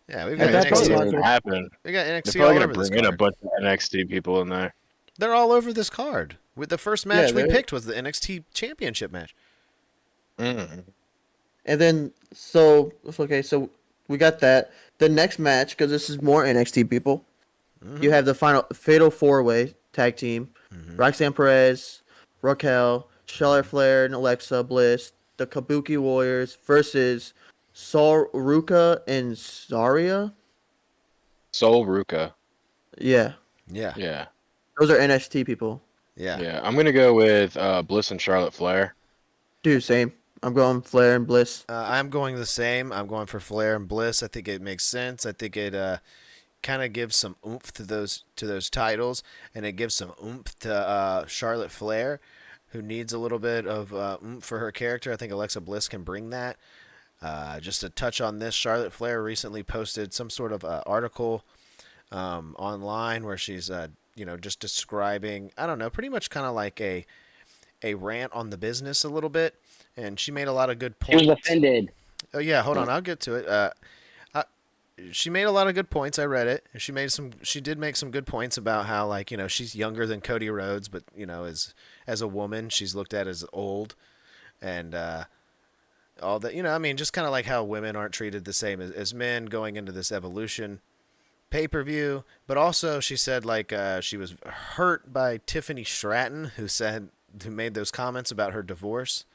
A: Yeah, we've
B: I
A: got
B: thought
D: That's
B: that
A: NXT.
B: was
D: probably gonna happen.
A: We got
D: They're
A: NXT
D: probably
A: all
D: gonna
A: over this
D: bring in a
A: card.
D: bunch of NXT people in there.
A: They're all over this card. With the first match we
B: they're-
A: picked was the NXT Championship match.
D: Mm.
B: And then so we got that. The next match, because this is more NXT people. You have the final fatal four-way tag team: Roxanne Perez, Raquel, Charlotte Flair, and Alexa Bliss. The Kabuki Warriors versus Ruka and Zarya.
D: Sol Ruka.
B: Yeah,
A: Yeah.
D: Yeah.
B: those are NXT people.
A: Yeah.
D: Yeah. I'm gonna go with Bliss and Charlotte Flair.
B: Dude, same. I'm going Flair and Bliss.
A: I'm going the same. I'm going for Flair and Bliss. I think it makes sense. I think it kind of gives some oomph to those titles, and it gives some oomph to Charlotte Flair, who needs a little bit of oomph for her character. I think Alexa Bliss can bring that. Just to touch on this, Charlotte Flair recently posted some sort of article online where she's just describing, I don't know, pretty much kind of like a rant on the business a little bit, and she made a lot of good
E: She was
A: points.
E: offended.
A: Oh yeah, hold on, I'll get to it. She made a lot of good points. I read it. She did make some good points about how, like, she's younger than Cody Rhodes, but as a woman, she's looked at as old, and all that. I mean, just kind of like how women aren't treated the same as men going into this Evolution pay-per-view. But also, she said like she was hurt by Tiffany Stratton, who made those comments about her divorce.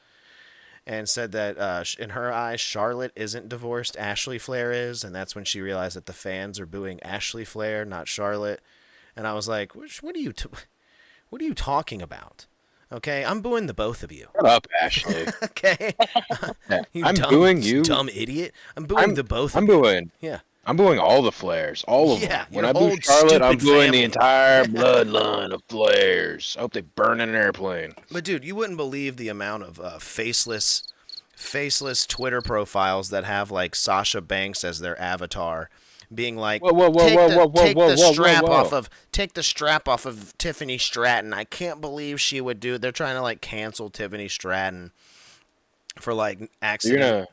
A: And said that in her eyes, Charlotte isn't divorced, Ashley Flair is, and that's when she realized that the fans are booing Ashley Flair, not Charlotte. And I was like, what are you talking about? Okay, I'm booing the both of you.
D: Shut up, Ashley.
A: Okay,
D: I'm booing you.
A: dumb idiot. I'm booing the both.
D: I'm
A: of you.
D: booing.
A: Yeah.
D: I'm booing all the Flairs, all of
A: Yeah,
D: them. When
A: your
D: I boo
A: whole
D: Charlotte, I'm
A: stupid
D: booing
A: family.
D: the entire bloodline of Flairs. I hope they burn in an airplane.
A: But dude, you wouldn't believe the amount of faceless Twitter profiles that have like Sasha Banks as their avatar, being like, take the strap off of Tiffany Stratton. I can't believe she would do. They're trying to like cancel Tiffany Stratton for like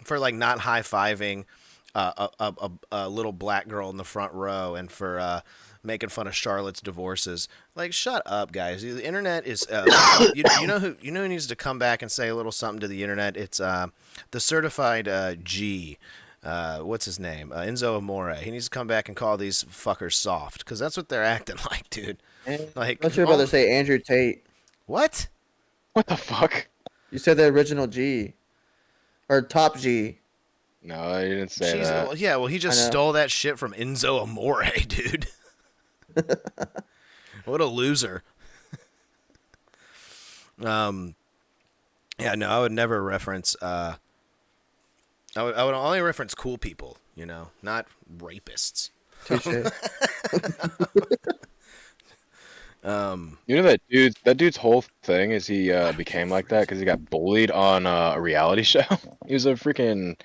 A: for like not high fiving a little black girl in the front row, and for making fun of Charlotte's divorces. Like, shut up, guys. The internet is you know who needs to come back and say a little something to the internet. It's the certified G. What's his name? Enzo Amore. He needs to come back and call these fuckers soft, because that's what they're acting like, dude. Like,
B: I thought you were about to say Andrew Tate.
A: what?
D: What the fuck?
B: You said the original G. Or top G.
D: No, I didn't say that.
A: Well, yeah, well, he just
B: I know.
A: stole that shit from Enzo Amore, dude. What a loser. Yeah, no, I would never reference. I would only reference cool people, not rapists.
B: Touche.
D: You know that dude's whole thing is he became like that because he got bullied on a reality show. He was a freaking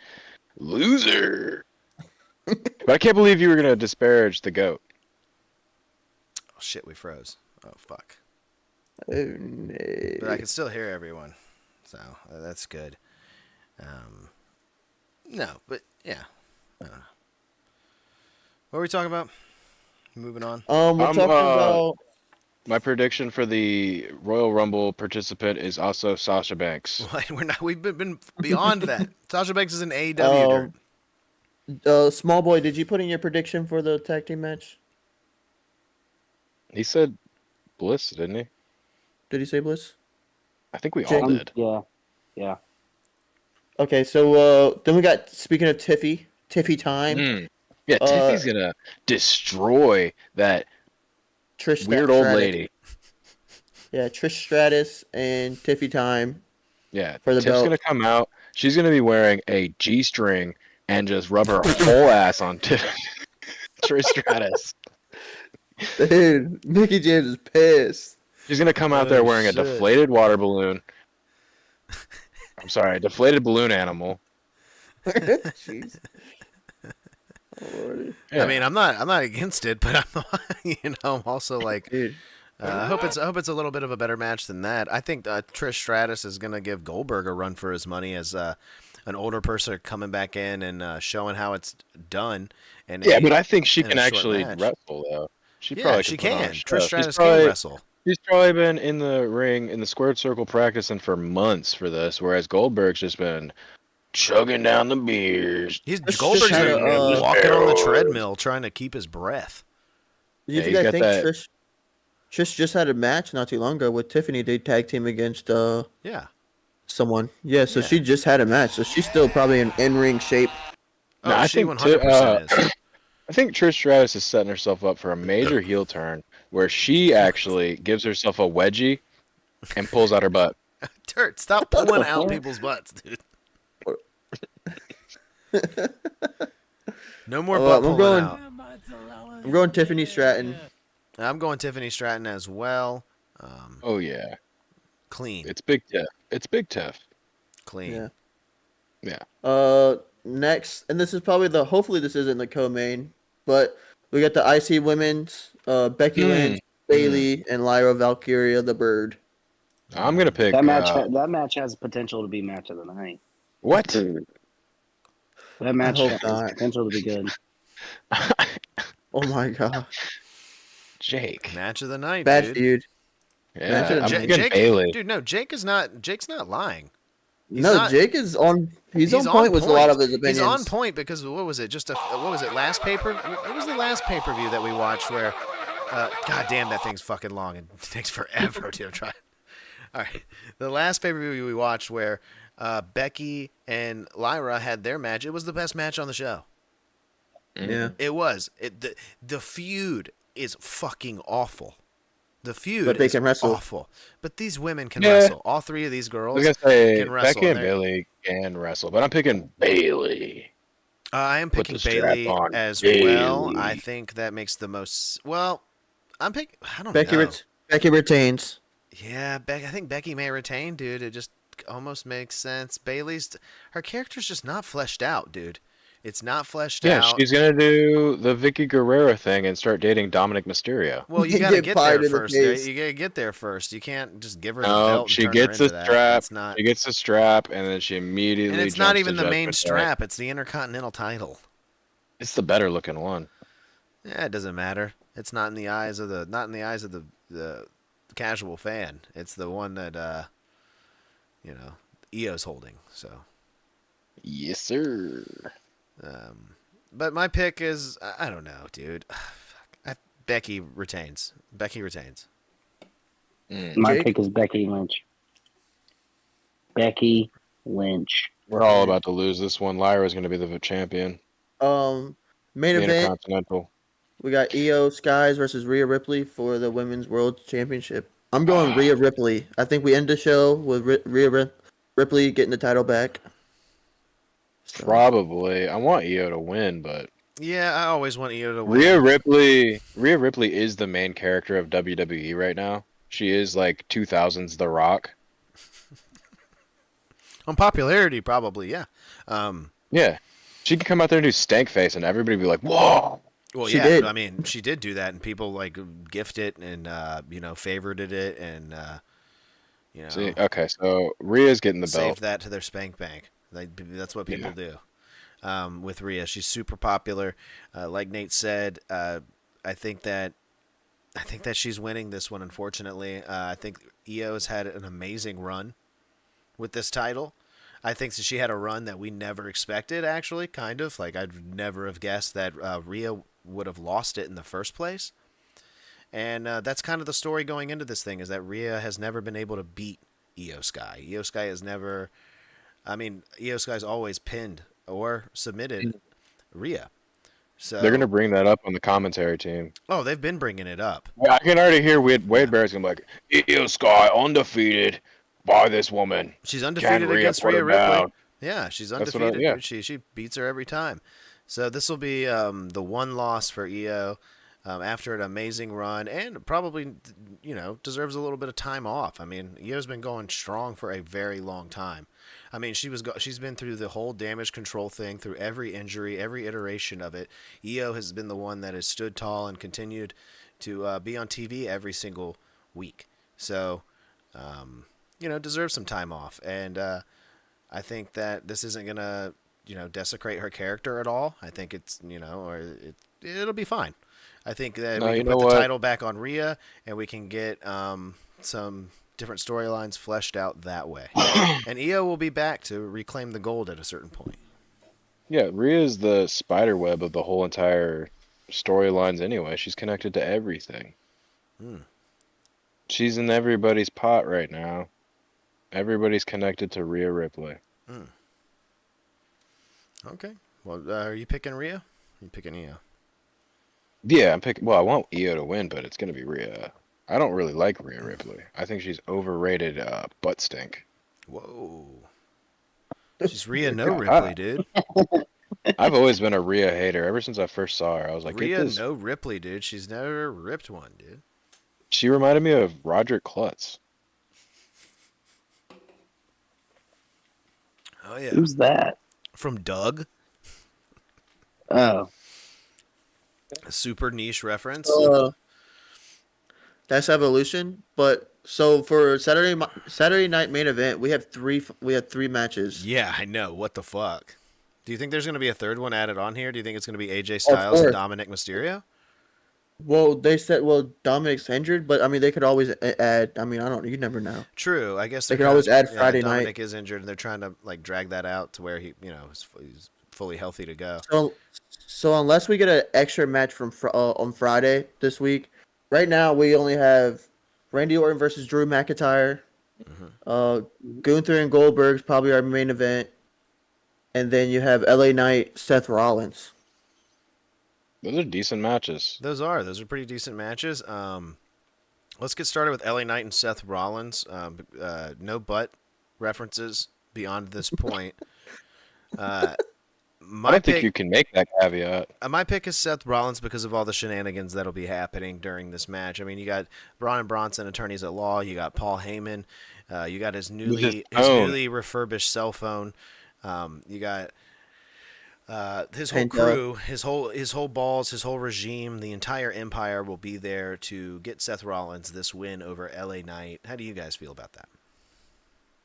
D: loser. But I can't believe you were gonna disparage the goat.
A: Oh shit, we froze. Oh fuck.
B: Oh, no.
A: But I can still hear everyone, so that's good. No, but yeah. I don't know. What were we talking about? Moving on.
B: We're talking about.
D: My prediction for the Royal Rumble participant is also Sasha Banks.
A: What? We're not. We've been beyond that. Sasha Banks is an AEW dirt.
B: Small boy, did you put in your prediction for the tag team match?
D: He said Bliss, didn't he?
B: Did he say Bliss?
D: I think we all did.
E: Yeah.
B: Okay, so then we got, speaking of Tiffy time.
D: Yeah, Tiffy's gonna destroy that
B: Trish
D: weird old
B: Stratus.
D: lady.
B: Yeah, Trish Stratus and Tiffy time.
D: Yeah,
B: for the
D: Tiff's
B: belt.
D: gonna come out. She's gonna be wearing a G-string and just rub her whole ass on Trish Stratus.
B: Dude, Mickey James is pissed.
D: She's gonna come out there wearing
A: shit.
D: a deflated water balloon. I'm sorry, a deflated balloon animal.
B: Jeez. Lordy.
D: Yeah.
A: I mean, I'm not against it, but I'm also like,
B: Dude.
A: I hope it's a little bit of a better match than that. I think Trish Stratus is gonna give Goldberg a run for his money as an older person coming back in and showing how it's done. And
D: Yeah, but I think she
A: in a
D: can
A: short
D: actually
A: match.
D: wrestle though. She
A: Yeah,
D: probably
A: she
D: put on a
A: can.
D: show.
A: Trish
D: She's
A: Stratus
D: probably-
A: can wrestle.
D: She's probably been in the ring in the squared circle practicing for months for this, whereas Goldberg's just been chugging down the beers.
A: Goldberg's
B: had
A: been
B: a,
A: walking on the treadmill trying to keep his breath.
B: Do
D: Yeah,
B: you
D: he's
B: guys
D: got
B: think
D: that-
B: Trish just had a match not too long ago with Tiffany? They tag team against
A: Yeah.
B: someone. Yeah, so
A: Yeah.
B: she just had a match. So she's still probably in ring shape.
A: Oh,
D: No, I
A: she
D: think
A: 100% is.
D: I think Trish Stratus is setting herself up for a major heel turn where she actually gives herself a wedgie and pulls out her butt.
A: Dirt, stop pulling out people's butts, dude. No more butt
B: I'm
A: pulling out.
B: I'm going Tiffany Stratton.
A: I'm going Tiffany Stratton as well.
D: Oh yeah,
A: Clean.
D: it's Big Tiff. It's Big Tiff.
A: Clean.
B: Yeah.
D: Yeah.
B: Next, and this is probably hopefully this isn't the co-main, but we got the IC women's, Becky Lynch, Bailey, and Lyra Valkyria, the Bird.
D: I'm gonna pick
E: That match has potential to be match of the night.
D: what?
E: That match
B: hope
E: has
B: not.
E: potential to be good.
B: Oh my god.
D: Jake.
A: Match of the night,
B: Bad
A: dude.
B: feud.
D: Yeah, I'm
A: Jake,
D: picking Bailey.
A: Dude, no, Jake's not lying.
B: Jake is on. He's on point with a lot of his opinions.
A: He's on point because what was it? What was it? Last paper? What was the last pay-per-view that we watched where? God damn, that thing's fucking long and takes forever to try. All right, the last pay-per-view we watched where Becky and Lyra had their match. It was the best match on the show.
B: Yeah.
A: It was. The feud is fucking awful. The feud
B: But they
A: is
B: can wrestle.
A: awful. But these women can
D: Yeah.
A: wrestle. All three of these
D: I
A: girls
D: was gonna say
A: can wrestle.
D: Becky and Bailey can wrestle, but I'm picking Bailey.
A: I am
D: Put
A: picking
D: the strap
A: Bailey
D: on
A: as
D: Bailey.
A: well. I think that makes the most. Well, I'm picking. I don't
B: Becky,
A: know.
B: Becky retains.
A: Yeah, I think Becky may retain, dude. It just almost makes sense. Bailey's her character's just not fleshed out, dude. It's not fleshed
D: Yeah,
A: out.
D: she's gonna do the Vicky Guerrero thing and start dating Dominic Mysterio.
A: Well, you
B: Get
A: gotta get
B: fired
A: there
B: in the
A: first.
B: face.
A: You gotta get there first. You can't just give her the
D: No,
A: belt. And
D: she
A: turn
D: gets
A: her
D: the
A: into that.
D: strap.
A: It's not.
D: She gets the strap, and then she immediately.
A: And it's not
D: jumps
A: even
D: to
A: the main
D: Judgment Day.
A: strap. It's the Intercontinental title.
D: It's the better looking one.
A: Yeah, it doesn't matter. It's not in the eyes of the casual fan. It's the one that EO's holding. So,
D: Yes, sir.
A: but my pick is I don't know, dude. Becky retains.
E: My
B: Jake?
E: pick is Becky Lynch. Becky Lynch.
D: We're all about to lose this one. Lyra's going to be the champion.
B: Main
D: The
B: event.
D: Intercontinental.
B: We got Io Skies versus Rhea Ripley for the Women's World Championship. I'm going Rhea Ripley. I think we end the show with Rhea Ripley getting the title back. So,
D: Probably. I want Io to win, but
A: Yeah, I always want Io to win.
D: Rhea Ripley is the main character of WWE right now. She is like 2000s The Rock.
A: On popularity, probably, yeah.
D: Yeah. She could come out there and do stank face and everybody would be like, whoa.
A: Well,
B: She
A: yeah,
B: did.
A: I mean, she did do that, and people like gift it and favorited it, and
D: See, okay, so Rhea's getting the
A: saved
D: belt.
A: that to their spank bank. That's what people
D: Yeah.
A: do. With Rhea, she's super popular. Like Nate said, I think that she's winning this one. Unfortunately, I think Io has had an amazing run with this title. I think that she had a run that we never expected. Actually, kind of like I'd never have guessed that Rhea would have lost it in the first place. And that's kind of the story going into this thing, is that Rhea has never been able to beat Io Sky. Io Sky has never. I mean, Io Sky's always pinned or submitted Rhea. So
D: They're gonna bring that up on the commentary team.
A: Oh, they've been bringing it up.
D: Yeah, I can already hear Wade Barrett's gonna be like, Io Sky undefeated by this woman.
A: She's undefeated
D: Can
A: against
D: put
A: Rhea
D: her
A: Ripley.
D: down?
A: Yeah, she's
D: That's what I-
A: undefeated.
D: yeah.
A: Dude. She beats her every time. So this will be the one loss for Io after an amazing run, and probably deserves a little bit of time off. I mean, Io's been going strong for a very long time. I mean, she's been through the whole damage control thing, through every injury, every iteration of it. Io has been the one that has stood tall and continued to be on TV every single week. So, deserves some time off. And I think that this isn't going to, desecrate her character at all. I think it's, it'll be fine. I think that we can put the title back on Rhea, and we can get some different storylines fleshed out that way. And Io will be back to reclaim the gold at a certain point.
D: Yeah, Rhea's the spider web of the whole entire storylines anyway. She's connected to everything. She's in everybody's pot right now. Everybody's connected to Rhea Ripley.
A: Okay. Well, are you picking Rhea? You picking Io?
D: Yeah, I'm picking. Well, I want Io to win, but it's gonna be Rhea. I don't really like Rhea Ripley. I think she's overrated. Butt stink.
A: Whoa. She's Rhea no Ripley, dude.
D: I've always been a Rhea hater. Ever since I first saw her, I was like,
A: Rhea no Ripley, dude. She's never ripped one, dude.
D: She reminded me of Roderick Klutz.
A: Oh yeah.
E: Who's that?
A: From Doug.
E: Oh,
A: A super niche reference.
B: That's Evolution. But so for Saturday night main event, we had three matches.
A: Yeah, I know. What the fuck? Do you think there's going to be a third one added on here? Do you think it's going to be AJ Styles and Dominic Mysterio?
B: Well, they said Dominic's injured, but I mean they could always add. I mean, I don't. You never know.
A: True. I guess
B: They can always add Friday night.
A: Dominic is injured, and they're trying to like drag that out to where he's fully healthy to go.
B: So unless we get an extra match from on Friday this week, right now we only have Randy Orton versus Drew McIntyre. Gunther and Goldberg's probably our main event, and then you have LA Knight, Seth Rollins.
D: Those are decent matches.
A: Those are pretty decent matches. Let's get started with LA Knight and Seth Rollins. No butt references beyond this point.
D: I don't think you can make that caveat.
A: My pick is Seth Rollins because of all the shenanigans that'll be happening during this match. I mean, you got Braun and Bronson, attorneys at law. You got Paul Heyman. You got his newly refurbished cell phone. You got his whole crew, his whole balls, his whole regime, the entire empire will be there to get Seth Rollins this win over LA Knight. How do you guys feel about that?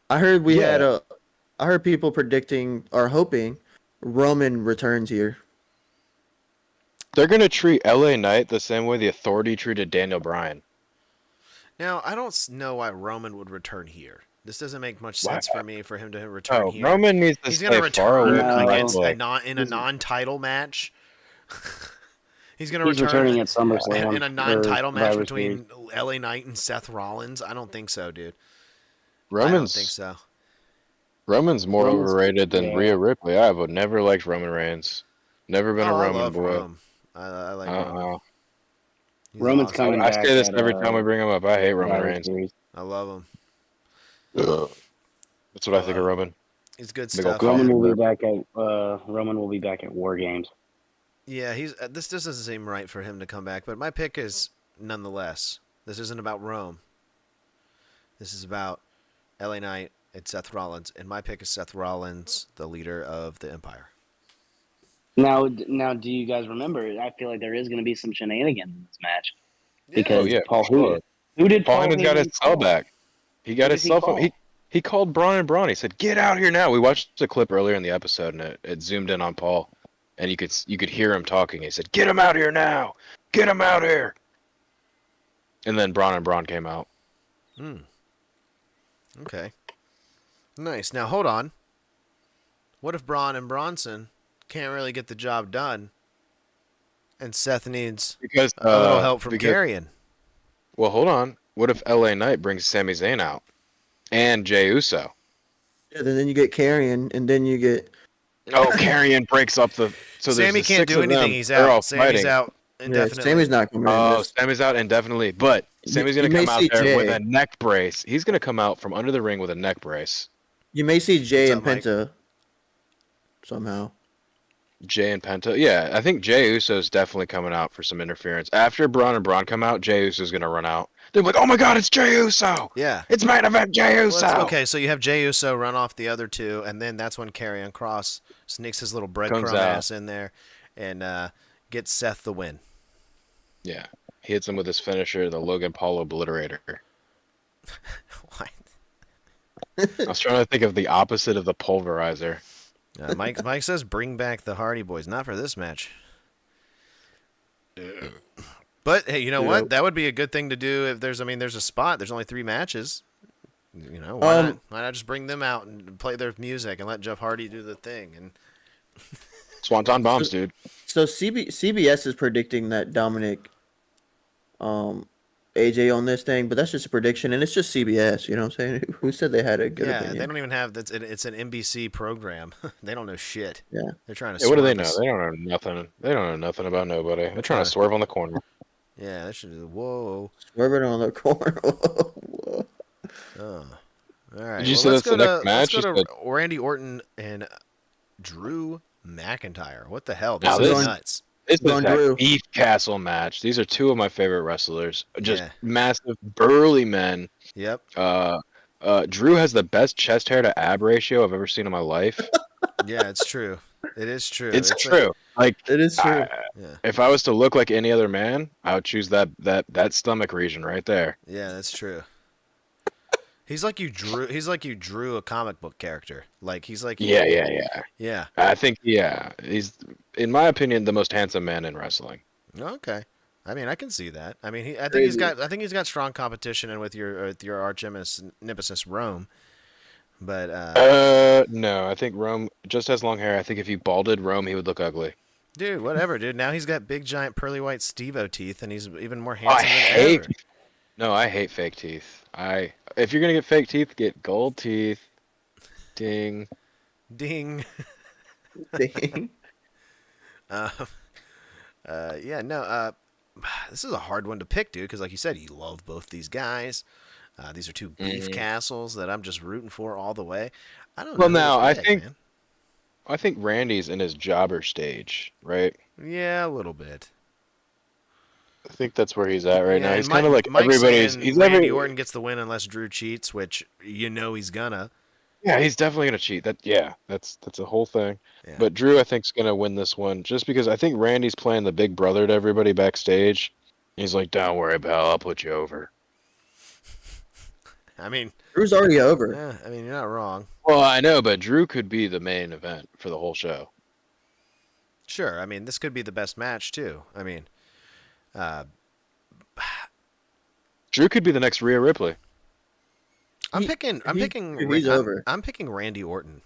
B: I heard I heard people predicting or hoping Roman returns here.
D: They're gonna treat LA Knight the same way the Authority treated Daniel Bryan.
A: Now, I don't know why Roman would return here. This doesn't make much sense for me for him to return here.
D: Roman needs to
A: He's
D: stay
A: going to
D: far away
A: return
D: from
A: against
D: Ripley.
A: in a non-title match. He's going to
E: he's
A: return
E: returning at SummerSlam
A: in a non-title match
E: Survivor
A: between
E: Series.
A: LA Knight and Seth Rollins. I don't think so, dude. I don't
D: Roman's
A: think so.
D: Roman's more overrated than Rhea Ripley. I have never liked Roman Reigns. Never been a
A: I
D: Roman
A: love
D: boy.
A: Rome. I like Roman. He's
E: Roman's
A: awesome.
E: coming
D: I
E: back.
D: say this
E: at,
D: every time we bring him up. I hate Roman
E: Survivor
D: Reigns.
E: Series.
A: I love him.
D: That's what I think of Roman.
A: He's good
D: Big ol'
A: stuff.
D: coffee.
A: Man.
E: Roman will be back at War Games.
A: Yeah, he's this doesn't seem right for him to come back, but my pick is nonetheless. This isn't about Rome. This is about LA Knight and Seth Rollins, and my pick is Seth Rollins, the leader of the Empire.
E: Now, do you guys remember? I feel like there is going to be some shenanigans in this match because Paul,
D: sure.
E: who did
D: Paul
E: Paul
D: Heyman's got his
E: Heyman
D: cell
E: call?
D: back. He got
E: Who
D: his
E: did he
D: cell phone.
E: call?
D: He called Braun and Braun. He said, "Get out here now." We watched the clip earlier in the episode, and it zoomed in on Paul, and you could hear him talking. He said, "Get him out here now! Get him out here!" And then Braun and Braun came out.
A: Okay. Nice. Now hold on. What if Braun and Bronson can't really get the job done, and Seth needs
D: Because
A: a little help from Karrion?
D: Well, hold on. What if LA Knight brings Sami Zayn out and Jey Uso?
B: Yeah, then you get Karrion, and then you get
D: Oh, Karrion breaks up the. So there's
A: Sammy
D: the
A: can't
D: six
A: do
D: of them.
A: anything. He's
D: They're all
A: out. Sammy's
D: fighting.
A: out
B: yeah.
A: indefinitely.
B: Sammy's not coming in.
D: Oh,
B: This.
D: Sammy's out indefinitely, but Sammy's
B: You
D: gonna
B: may
D: come out
B: see
D: there with
B: Jey.
D: a neck brace. He's gonna come out from under the ring with a neck brace.
B: You may see Jay
A: What's
B: and
A: up, Mike?
B: Penta somehow.
D: Jey and Penta. Yeah, I think Jey Uso's definitely coming out for some interference. After Braun and Braun come out, Jey Uso's gonna run out. They're like, "Oh my God, it's Jey Uso!
A: Yeah.
D: It's main event Jey Uso!"
A: Okay, so you have Jey Uso run off the other two, and then that's when Karrion Kross sneaks his little breadcrumb
D: Comes out.
A: ass in there and gets Seth the win.
D: Yeah, he hits him with his finisher, the Logan Paul Obliterator.
A: What?
D: I was trying to think of the opposite of the Pulverizer.
A: Mike says bring back the Hardy Boys. Not for this match. But hey, you know what? That would be a good thing to do if there's a spot. There's only 3 matches. You know, why not just bring them out and play their music and let Jeff Hardy do the thing? And
D: Swanton bombs, dude.
B: So CBS is predicting that Dominic, AJ on this thing, but that's just a prediction, and it's just CBS. You know what I'm saying? Who said they had a good opinion?
A: they don't even have that. It's an NBC program. They don't know shit.
B: Yeah,
A: they're trying to.
D: Yeah, what do they
A: swerve
D: know?
A: us.
D: They don't know nothing. They don't know nothing about nobody. They're trying to swerve on the corner.
A: Yeah, that should. Whoa.
B: swerving on the corner. Whoa.
A: Oh. All right.
D: Did you say
A: let's
D: that's the next
A: Let's
D: match?
A: go
D: You
A: to Randy Orton and Drew McIntyre. What the hell?
D: Now
A: This is
D: this-
A: nuts.
D: This is
B: Going
D: that
B: Drew.
D: Beef Castle match. These are 2 of my favorite wrestlers. Just
A: Yeah.
D: massive, burly men.
A: Yep.
D: Drew has the best chest hair to ab ratio I've ever seen in my life.
A: Yeah, it's true. It is true.
D: It's
A: like-
D: true. Like,
B: It is true.
A: yeah.
D: if I was to look like any other man, I would choose that stomach region right there.
A: Yeah, that's true. He's like you drew a comic book character. Like he's like
D: Yeah.
A: Yeah.
D: I think he's, in my opinion, the most handsome man in wrestling.
A: Okay. I mean, I can see that. I mean, I
B: Crazy.
A: think he's got strong competition and with your arch nemesis Rome. But
D: No, I think Rome just has long hair. I think if you balded Rome, he would look ugly.
A: dude, whatever, dude. Now he's got big giant pearly white Steve-O teeth and he's even more
D: Oh, I
A: handsome than
D: hate.
A: ever.
D: No, I hate fake teeth. If you're gonna get fake teeth, get gold teeth. Ding.
A: Ding.
B: Dang.
A: Yeah, no, this is a hard one to pick, dude, because like you said, you love both these guys. These are 2 beef castles that I'm just rooting for all the way. I don't know.
D: Well,
A: who
D: now,
A: to
D: I
A: pick,
D: think-
A: man.
D: I think Randy's in his jobber stage, right?
A: Yeah, a little bit.
D: I think that's where he's at right now.
A: Yeah,
D: He's
A: and
D: kind of like
A: Mike's
D: everybody's.
A: saying
D: He's
A: Randy Orton gets the win unless Drew cheats, which you know he's gonna.
D: Yeah, he's definitely gonna cheat. That's a whole thing.
A: Yeah.
D: But Drew, I think, is gonna win this one just because I think Randy's playing the big brother to everybody backstage. He's like, "Don't worry, pal. I'll put you over."
A: I mean,
B: Drew's already over.
A: yeah, I mean, you're not wrong.
D: Well, I know, but Drew could be the main event for the whole show.
A: Sure. I mean, this could be the best match too. I mean,
D: Drew could be the next Rhea Ripley.
A: I'm
B: He-
A: picking.
B: he's over.
A: I'm picking Randy Orton.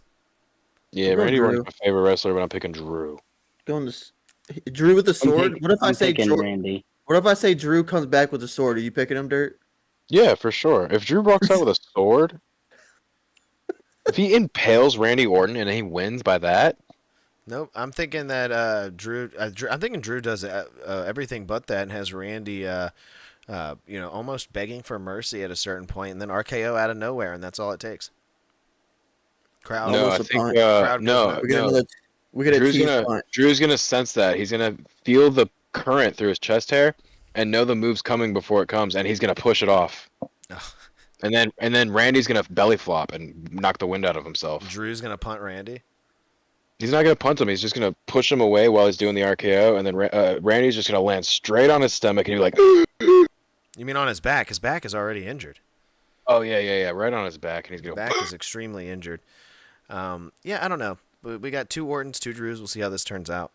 D: Yeah,
B: I'm going
D: Randy Orton's
B: Drew.
D: my favorite wrestler, but I'm picking Drew.
B: Going to Drew with the sword. What if I
E: I'm
B: say
E: picking
B: Jordan?
E: Randy.
B: What if I say Drew comes back with a sword? Are you picking him, Dirt?
D: Yeah, for sure. If Drew walks out with a sword, if he impales Randy Orton and he wins by that,
A: Nope. I'm thinking that Drew. I'm thinking Drew does everything but that and has Randy, almost begging for mercy at a certain point, and then RKO out of nowhere, and that's all it takes. Crowd.
D: No,
B: Almost
D: I
B: a
D: think
B: punt.
A: Crowd goes
D: no,
A: nuts.
B: We get
D: no.
B: another. We get a tease punt.
D: Drew's gonna sense that. He's gonna feel the current through his chest hair and know the move's coming before it comes, and he's gonna push it off.
A: Ugh.
D: And then Randy's gonna belly flop and knock the wind out of himself.
A: Drew's gonna punt Randy.
D: He's not gonna punt him. He's just gonna push him away while he's doing the RKO, and then Randy's just gonna land straight on his stomach and be like,
A: You mean on his back? His back is already injured.
D: "Oh yeah, right on his back," and he's gonna.
A: Back is extremely injured. Yeah, I don't know. We got 2 Ortons, 2 Drews. We'll see how this turns out.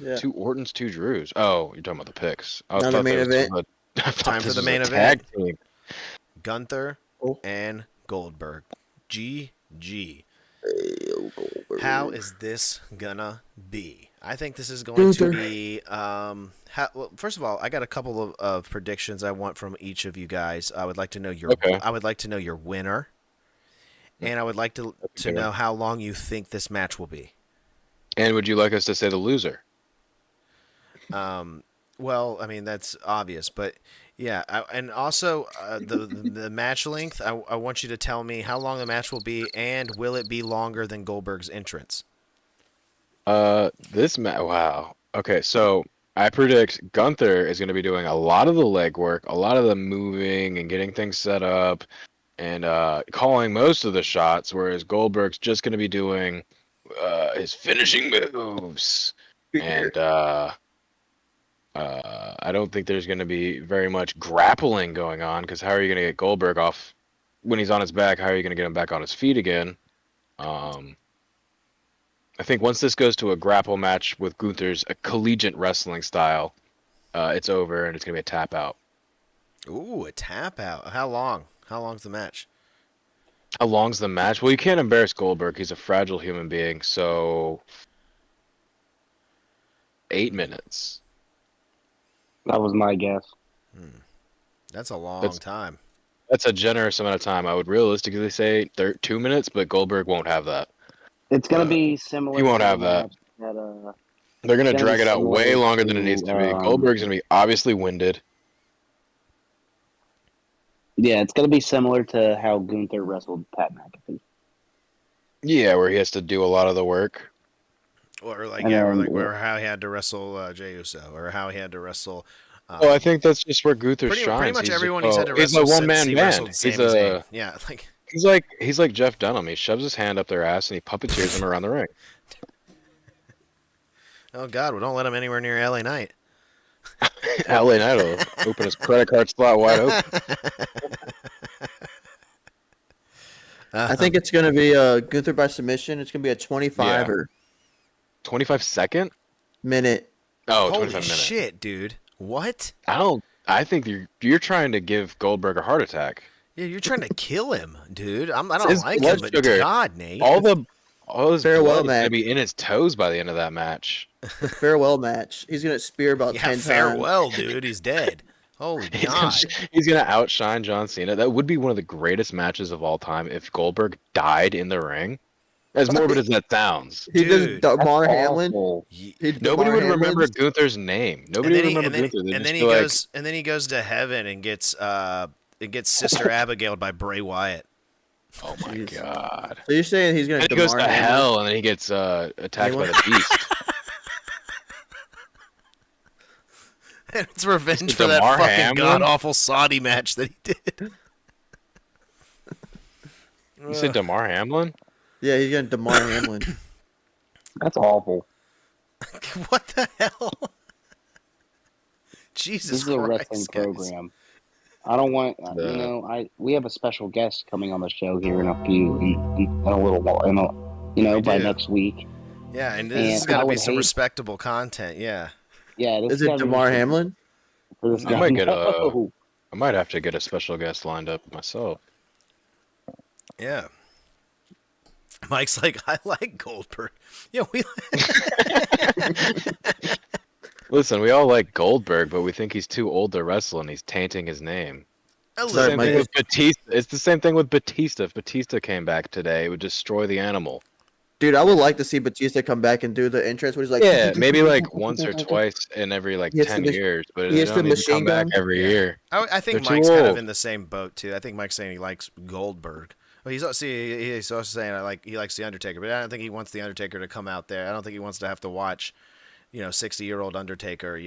B: Yeah.
D: 2 Ortons, 2 Drews. Oh, you're talking about the picks. I
B: Now the
D: thought
B: main
D: that was
B: event.
D: I thought
A: Time for
D: this
A: the
D: was
A: main
D: a
A: event.
D: tag team.
A: Gunther
B: Oh.
A: and Goldberg. GG.
B: Hey,
A: How is this gonna be? I think this is going to be. Well, first of all, I got a couple of predictions I want from each of you guys. I would like to know your.
D: Okay.
A: I would like to know your winner, and I would like to know how long you think this match will be.
D: And would you like us to say the loser?
A: Well, I mean that's obvious, but yeah, and also the match length. I want you to tell me how long the match will be, and will it be longer than Goldberg's entrance?
D: Wow. Okay, so I predict Gunther is going to be doing a lot of the legwork, a lot of the moving and getting things set up, and calling most of the shots, whereas Goldberg's just going to be doing his finishing moves. And I don't think there's going to be very much grappling going on, because how are you going to get Goldberg off when he's on his back? How are you going to get him back on his feet again? I think once this goes to a grapple match with Gunther's a collegiate wrestling style, it's over and it's going to be a tap out.
A: Ooh, a tap out. How long? How long's the match?
D: How long's the match? Well, you can't embarrass Goldberg. He's a fragile human being, so 8 minutes.
E: That was my guess.
A: That's a long time.
D: That's a generous amount of time. I would realistically say 2 minutes, but Goldberg won't have that.
E: It's gonna be similar.
D: He won't
E: to
D: have
E: the
D: that.
E: match that,
D: They're going to
E: It's
D: drag it out
E: similar
D: way longer than it
E: to,
D: needs to be. Goldberg's going to be obviously winded.
E: yeah, it's gonna be similar to how Gunther wrestled Pat McAfee.
D: Yeah, where he has to do a lot of the work.
A: Or like
E: And,
A: or how he had to wrestle Jey Uso, or how he had to wrestle.
D: Well, I think that's just where Gunther shines.
A: Pretty much
D: He's
A: everyone
D: just,
A: he's had to
D: he's
A: wrestle
D: a one-man
A: since he
D: band.
A: wrestled Sami Zayn. Yeah, like
D: He's like Jeff Dunham. He shoves his hand up their ass and he puppeteers them around the ring.
A: oh god, well don't let him anywhere near LA Knight.
D: LA Knight will open his credit card slot wide open.
B: I think it's gonna be Gunther by submission. It's gonna be a 25
D: Yeah.
B: or
D: 25 second?
B: minute.
D: Oh,
A: Holy
D: 25 minutes.
A: shit, dude! What?
D: I think you're trying to give Goldberg a heart attack.
A: Yeah, you're trying to kill him, dude. I don't
D: His
A: like him,
D: blood
A: but
D: sugar-
A: God, Nate.
D: All his
B: Farewell
D: blood is
B: match.
D: gonna be in his toes by the end of that match.
B: The farewell match. He's gonna spear about
A: yeah,
B: 10 times.
A: farewell, dude. He's dead. Holy God.
D: He's gonna outshine John Cena. That would be one of the greatest matches of all time if Goldberg died in the ring. As morbid as that sounds.
B: He does
A: Dude.
B: Damar Hamlin.
E: Awful.
B: He'd
D: Nobody
B: Damar
D: would remember
B: Hamlin's-
D: Gunther's name. Nobody would remember Gunther. They'd
A: and
D: just
A: then
D: be
A: he
D: like,
A: goes and then he goes to heaven and gets Sister Abigail by Bray Wyatt.
D: oh my
B: Jeez.
D: god.
B: So you're saying he's gonna
D: And he goes to
B: Damar Hamlin?
D: hell, and then he gets attacked by the beast.
A: And it's revenge
D: Mr.
A: for that
D: Damar
A: fucking
D: Hamlin?
A: god awful Saudi match that he did.
D: You said Damar Hamlin?
B: Yeah, he's gonna Damar Hamlin.
E: That's awful.
A: What the hell?
E: This
A: Jesus
E: is a
A: Christ,
E: wrestling
A: guys.
E: program. I don't want we have a special guest coming on the show here in a little while,
A: We
E: by
A: do.
E: next week.
A: Yeah, and this
E: And
A: has got
E: I
A: to be
E: would
A: some
E: hate-
A: respectable content. Yeah.
E: Yeah, this
B: Is it
E: gotta be
B: Damar
E: some-
B: Hamlin?
E: for this
D: I
E: guy.
D: might get
E: No.
D: I might have to get a special guest lined up myself.
A: Yeah. Mike's like, I like Goldberg. Yeah, we.
D: Listen, we all like Goldberg, but we think he's too old to wrestle, and he's tainting his name.
A: A
B: Sorry,
A: little
B: Mike.
A: bit.
D: With Batista, it's the same thing with Batista. If Batista came back today, it would destroy the animal.
B: Dude, I would like to see Batista come back and do the entrance where he's like,
D: Yeah, maybe like once or twice in every
B: He hits
D: 10
B: the
D: years, but
B: he
D: they
B: hits
D: don't
B: the
D: need to come
B: machine
D: back
B: gun.
D: every year.
A: I think
D: They're too
A: Mike's kind of
D: old.
A: in the same boat too. I think Mike's saying he likes Goldberg. But he's also saying he likes the Undertaker, but I don't think he wants the Undertaker to come out there. I don't think he wants to have to watch, 60-year-old Undertaker,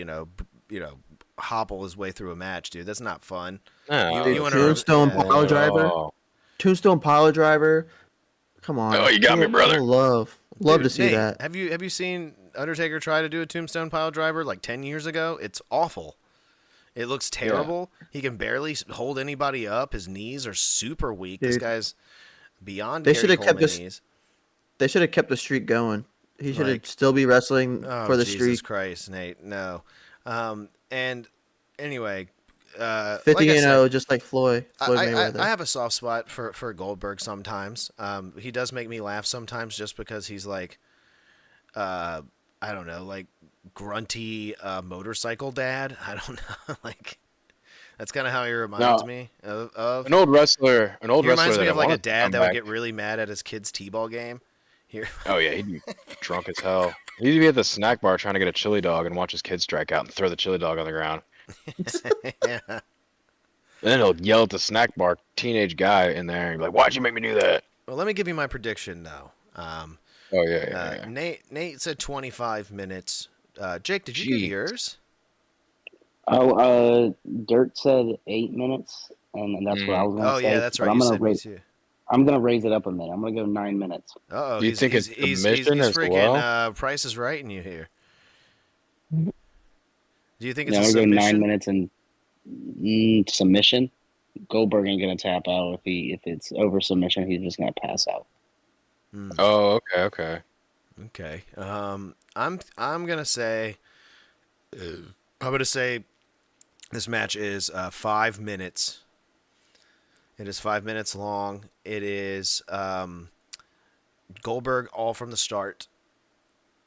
A: hobble his way through a match, dude. That's not fun.
D: No.
A: You want
B: Tombstone
A: to
B: pile driver.
D: Oh.
B: Tombstone pile driver. Come on.
D: Oh, you got me, brother.
B: Love
A: Dude,
B: to see
A: Nate,
B: that.
A: Have you seen Undertaker try to do a Tombstone pile driver like 10 years ago? It's awful. It looks terrible. Yeah. He can barely hold anybody up. His knees are super weak. Dude. This guy's beyond. They should have kept this.
B: They should have kept the streak going. He should still be wrestling for the streak.
A: Jesus Christ, Nate. No. And anyway,
B: 50-0, just like Floyd Mayweather.
A: I have a soft spot for Goldberg sometimes. He does make me laugh sometimes just because he's like, I don't know, like grunty motorcycle dad. I don't know, like that's kind of how he reminds me of
D: an old wrestler. He
A: reminds me of like a dad that would get really mad at his kid's t-ball game. Here.
D: Oh yeah, he'd be drunk as hell. He'd be at the snack bar trying to get a chili dog and watch his kid strike out and throw the chili dog on the ground.
A: Yeah.
D: And then he'll yell at the snack bar teenage guy in there and be like, "Why'd you make me do that?"
A: Well, let me give you my prediction though.
D: Yeah.
A: Nate said 25 minutes. Jake, did you get yours?
E: Oh, Dirt said 8 minutes, and that's what I was going to say.
A: Oh yeah, that's right. You said me too.
E: I'm going to raise it up a minute. I'm going to go 9 minutes.
A: Oh,
D: you think it's submission
A: he's
D: as
A: freaking,
D: well?
A: Price is right in you here. Do you think it's
E: a
A: submission?
E: I'm going to go 9 minutes and submission. Goldberg ain't going to tap out if it's over submission. He's just going to pass out.
D: Oh, okay.
A: Okay. I'm gonna say this match is 5 minutes. It is 5 minutes long. It is Goldberg all from the start.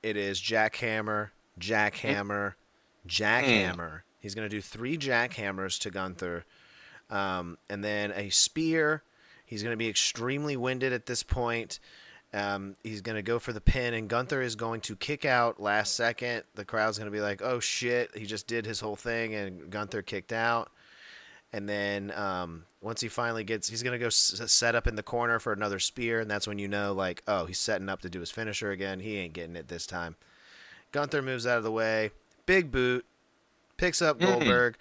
A: It is jackhammer. He's gonna do 3 jackhammers to Gunther, and then a spear. He's gonna be extremely winded at this point. He's going to go for the pin, and Gunther is going to kick out last second. The crowd's going to be like, oh, shit, he just did his whole thing, and Gunther kicked out. And then once he finally he's going to go set up in the corner for another spear, and that's when you know, like, oh, he's setting up to do his finisher again. He ain't getting it this time. Gunther moves out of the way. Big boot. Picks up Goldberg.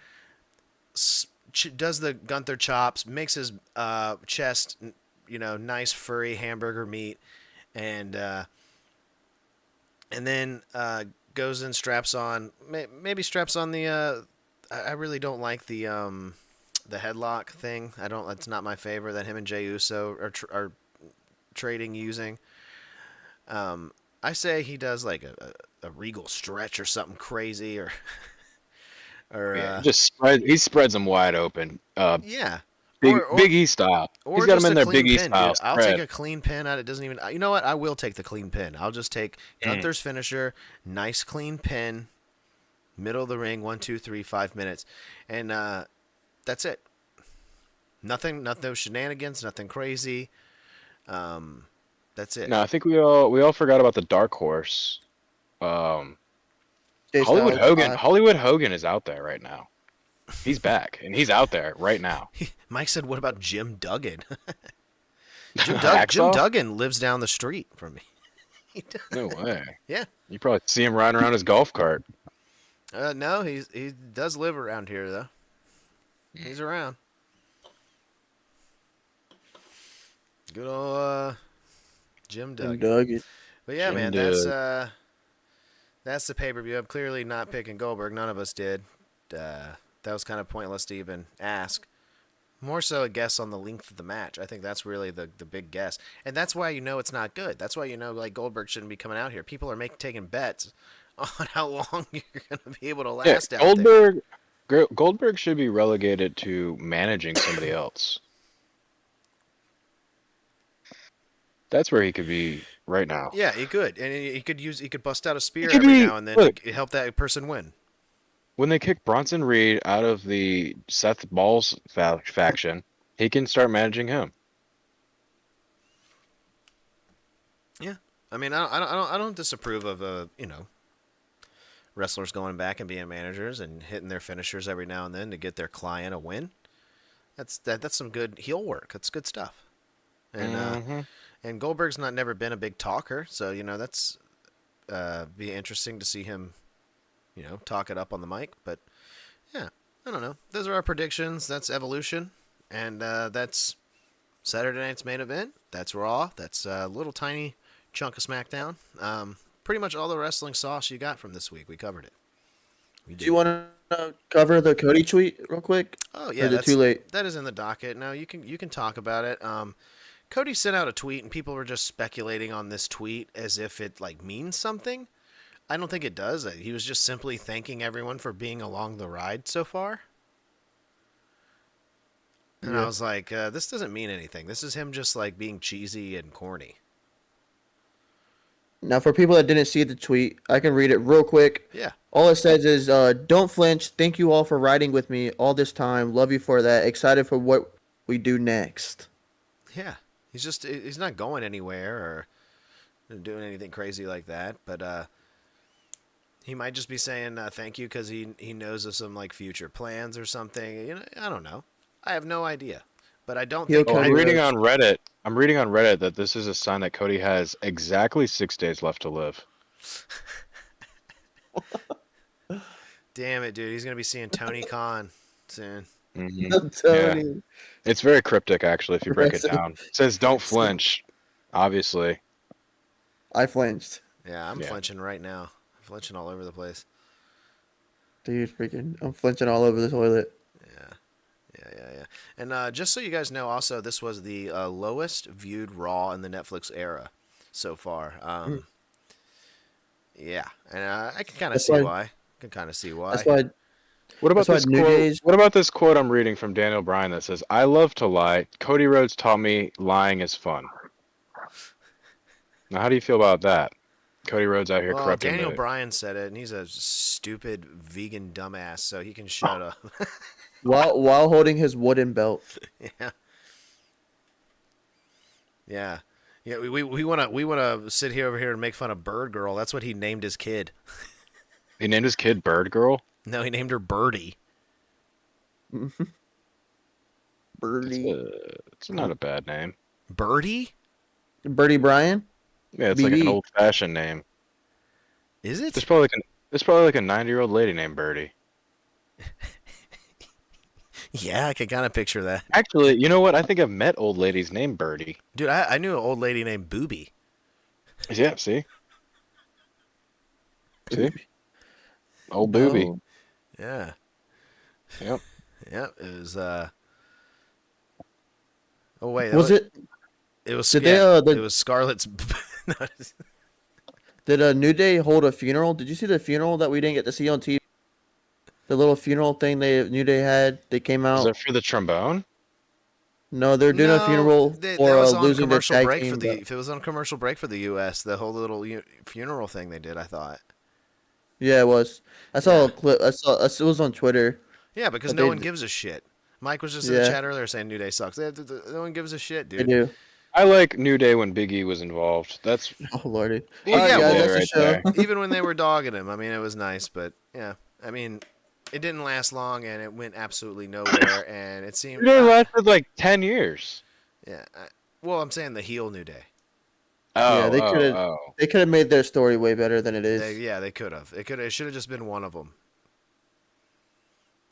A: Does the Gunther chops. Makes his chest, nice furry hamburger meat. And then goes and straps on the I really don't like the headlock thing. It's not my favorite that him and Jey Uso are trading using. I say he does like a regal stretch or something crazy or
D: he spreads them wide open.
A: Yeah.
D: Big E style. He's got him in there Big E style.
A: I'll take a clean pin out. It doesn't even. You know what? I will take the clean pin. I'll just take Gunther's finisher. Nice clean pin. Middle of the ring. 1, 2, 3, 5 minutes, and that's it. Nothing. No shenanigans. Nothing crazy. That's it.
D: No, I think we all forgot about the dark horse. Hollywood Hogan. Hollywood Hogan is out there right now. He's back, and he's out there right now.
A: Mike said, what about Jim Duggan? Jim Duggan lives down the street from me.
D: No way.
A: Yeah.
D: You probably see him riding around his golf cart.
A: No, he does live around here, though. He's around. Good old Jim Duggan. But yeah, man, that's the pay-per-view. I'm clearly not picking Goldberg. None of us did. That was kind of pointless to even ask. More so a guess on the length of the match. I think that's really the big guess. And that's why you know it's not good. That's why you know like Goldberg shouldn't be coming out here. People are taking bets on how long you're going to be able to last out there.
D: Goldberg should be relegated to managing somebody else. That's where he could be right now.
A: Yeah, he could. And he could bust out a spear every now and then to help that person win.
D: When they kick Bronson Reed out of the Seth Balls faction, he can start managing him.
A: Yeah, I mean, I don't disapprove of wrestlers going back and being managers and hitting their finishers every now and then to get their client a win. That's some good heel work. That's good stuff. And Goldberg's never been a big talker, so that's be interesting to see him, talk it up on the mic. But yeah, I don't know. Those are our predictions. That's Evolution, and that's Saturday night's main event. That's Raw. That's a little tiny chunk of SmackDown. Pretty much all the wrestling sauce you got from this week. We covered it.
B: Do you want to cover the Cody tweet real quick?
A: Oh yeah,
B: or is it too late?
A: That is in the docket. No, you can talk about it. Cody sent out a tweet, and people were just speculating on this tweet as if it means something. I don't think it does. He was just simply thanking everyone for being along the ride so far. And I was like, this doesn't mean anything. This is him just being cheesy and corny.
B: Now, for people that didn't see the tweet, I can read it real quick.
A: Yeah.
B: All it says is, don't flinch. Thank you all for riding with me all this time. Love you for that. Excited for what we do next.
A: Yeah. He's not going anywhere or doing anything crazy like that. But he might just be saying thank you because he knows of some future plans or something. I don't know. I have no idea. But I don't think...
D: I'm reading on Reddit that this is a sign that Cody has exactly 6 days left to live.
A: Damn it, dude. He's going to be seeing Tony Khan soon.
D: Mm-hmm.
B: Tony.
D: Yeah. It's very cryptic, actually, if you break it down. It says, don't flinch, obviously.
B: I flinched.
A: Yeah, I'm flinching right now. I'm flinching all over the place.
B: Dude, I'm flinching all over the toilet.
A: Yeah. And just so you guys know, also, this was the lowest viewed Raw in the Netflix era so far. Yeah, and I can kind of see why.
B: That's why.
D: What about
B: this
D: quote? What about this quote I'm reading from Daniel Bryan that says, "I love to lie. Cody Rhodes taught me lying is fun." Now, how do you feel about that? Cody Rhodes out here corrupting.
A: Daniel Bryan said it, and he's a stupid vegan dumbass, so he can shut up.
B: while holding his wooden belt.
A: Yeah. We want to sit over here and make fun of Bird Girl. That's what he named his kid.
D: He named his kid Bird Girl?
A: No, he named her Birdie.
B: Birdie.
D: It's not a bad name.
A: Birdie?
B: Birdie Bryan?
D: Yeah, it's like an old-fashioned name.
A: Is it?
D: There's probably like a 90-year-old lady named Birdie.
A: Yeah, I can kind of picture that.
D: Actually, you know what? I think I've met old ladies named Birdie.
A: Dude, I knew an old lady named Booby.
D: Yeah, see? Old Booby.
B: Oh.
A: Yeah.
D: Yep.
A: Yep. It was. Oh wait.
B: It
A: was.
B: It
A: was Scarlett's.
B: Did New Day hold a funeral? Did you see the funeral that we didn't get to see on TV? The little funeral thing New Day had. They came out.
D: Is that for the trombone?
B: No, they're doing a funeral for losing their tag
A: break
B: team.
A: If it was on commercial break for the U.S., the whole little funeral thing they did, I thought.
B: Yeah, it was. I saw a clip. It was on Twitter.
A: Yeah, because no one gives a shit. Mike was just in the chat earlier saying New Day sucks. No one gives a shit, dude.
B: They do.
D: I like New Day when Big E was involved. That's
B: Oh lordy.
A: Well,
B: All right,
A: yeah,
B: guys,
A: well,
B: that's the show.
A: Even when they were dogging him, I mean, it was nice, but yeah, I mean, it didn't last long, and it went absolutely nowhere, and it seemed...
D: New Day lasted like 10 years.
A: Yeah, well, I'm saying the heel New Day.
B: Yeah, they could have made their story way better than it is.
A: They could have. It should have just been one of them.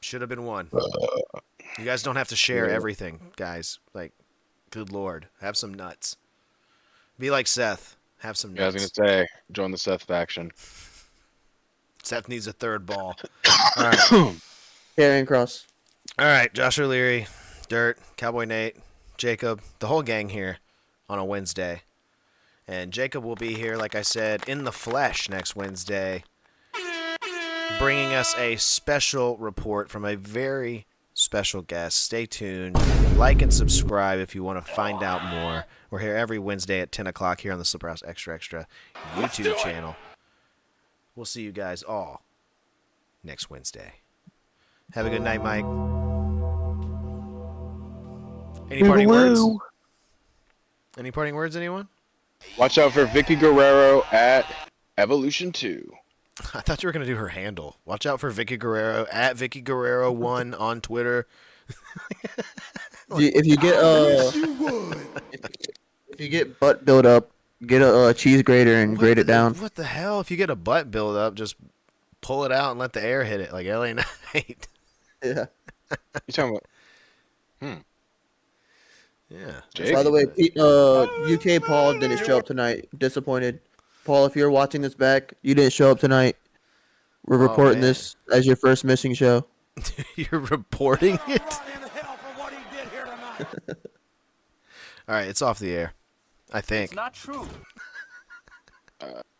A: Should have been one. You guys don't have to share everything, guys. Like, good lord, have some nuts. Be like Seth. Have some nuts.
D: Yeah, I was gonna say, join the Seth faction.
A: Seth needs a third ball. All right.
B: Karrion Kross.
A: All right, Josh O'Leary, Dirt, Cowboy Nate, Jacob, the whole gang here on a Wednesday. And Jacob will be here, like I said, in the flesh next Wednesday, bringing us a special report from a very special guest. Stay tuned. Like and subscribe if you want to find out more. We're here every Wednesday at 10 o'clock here on the Slip House Extra Extra YouTube channel. We'll see you guys all next Wednesday. Have a good night, Mike. Any parting words? Any parting words, anyone?
D: Watch out for Vicky Guerrero at Evolution 2.
A: I thought you were going to do her handle. Watch out for Vicky Guerrero at Vicky Guerrero 1 on Twitter.
B: If you get
C: You would.
B: if you get butt buildup, get a cheese grater and grate it down.
A: What the hell? If you get a butt buildup, just pull it out and let the air hit it like LA Knight.
B: Yeah.
D: You talking about?
A: Yeah.
D: Jake?
B: By the way, UK Paul didn't show up tonight. Disappointed. Paul, if you're watching this back, you didn't show up tonight. We're
A: Oh,
B: reporting
A: man.
B: this as your first missing show.
A: You're reporting it?
C: Rot in hell for what he did here tonight.
A: All right, it's off the air. I think.
C: It's not true.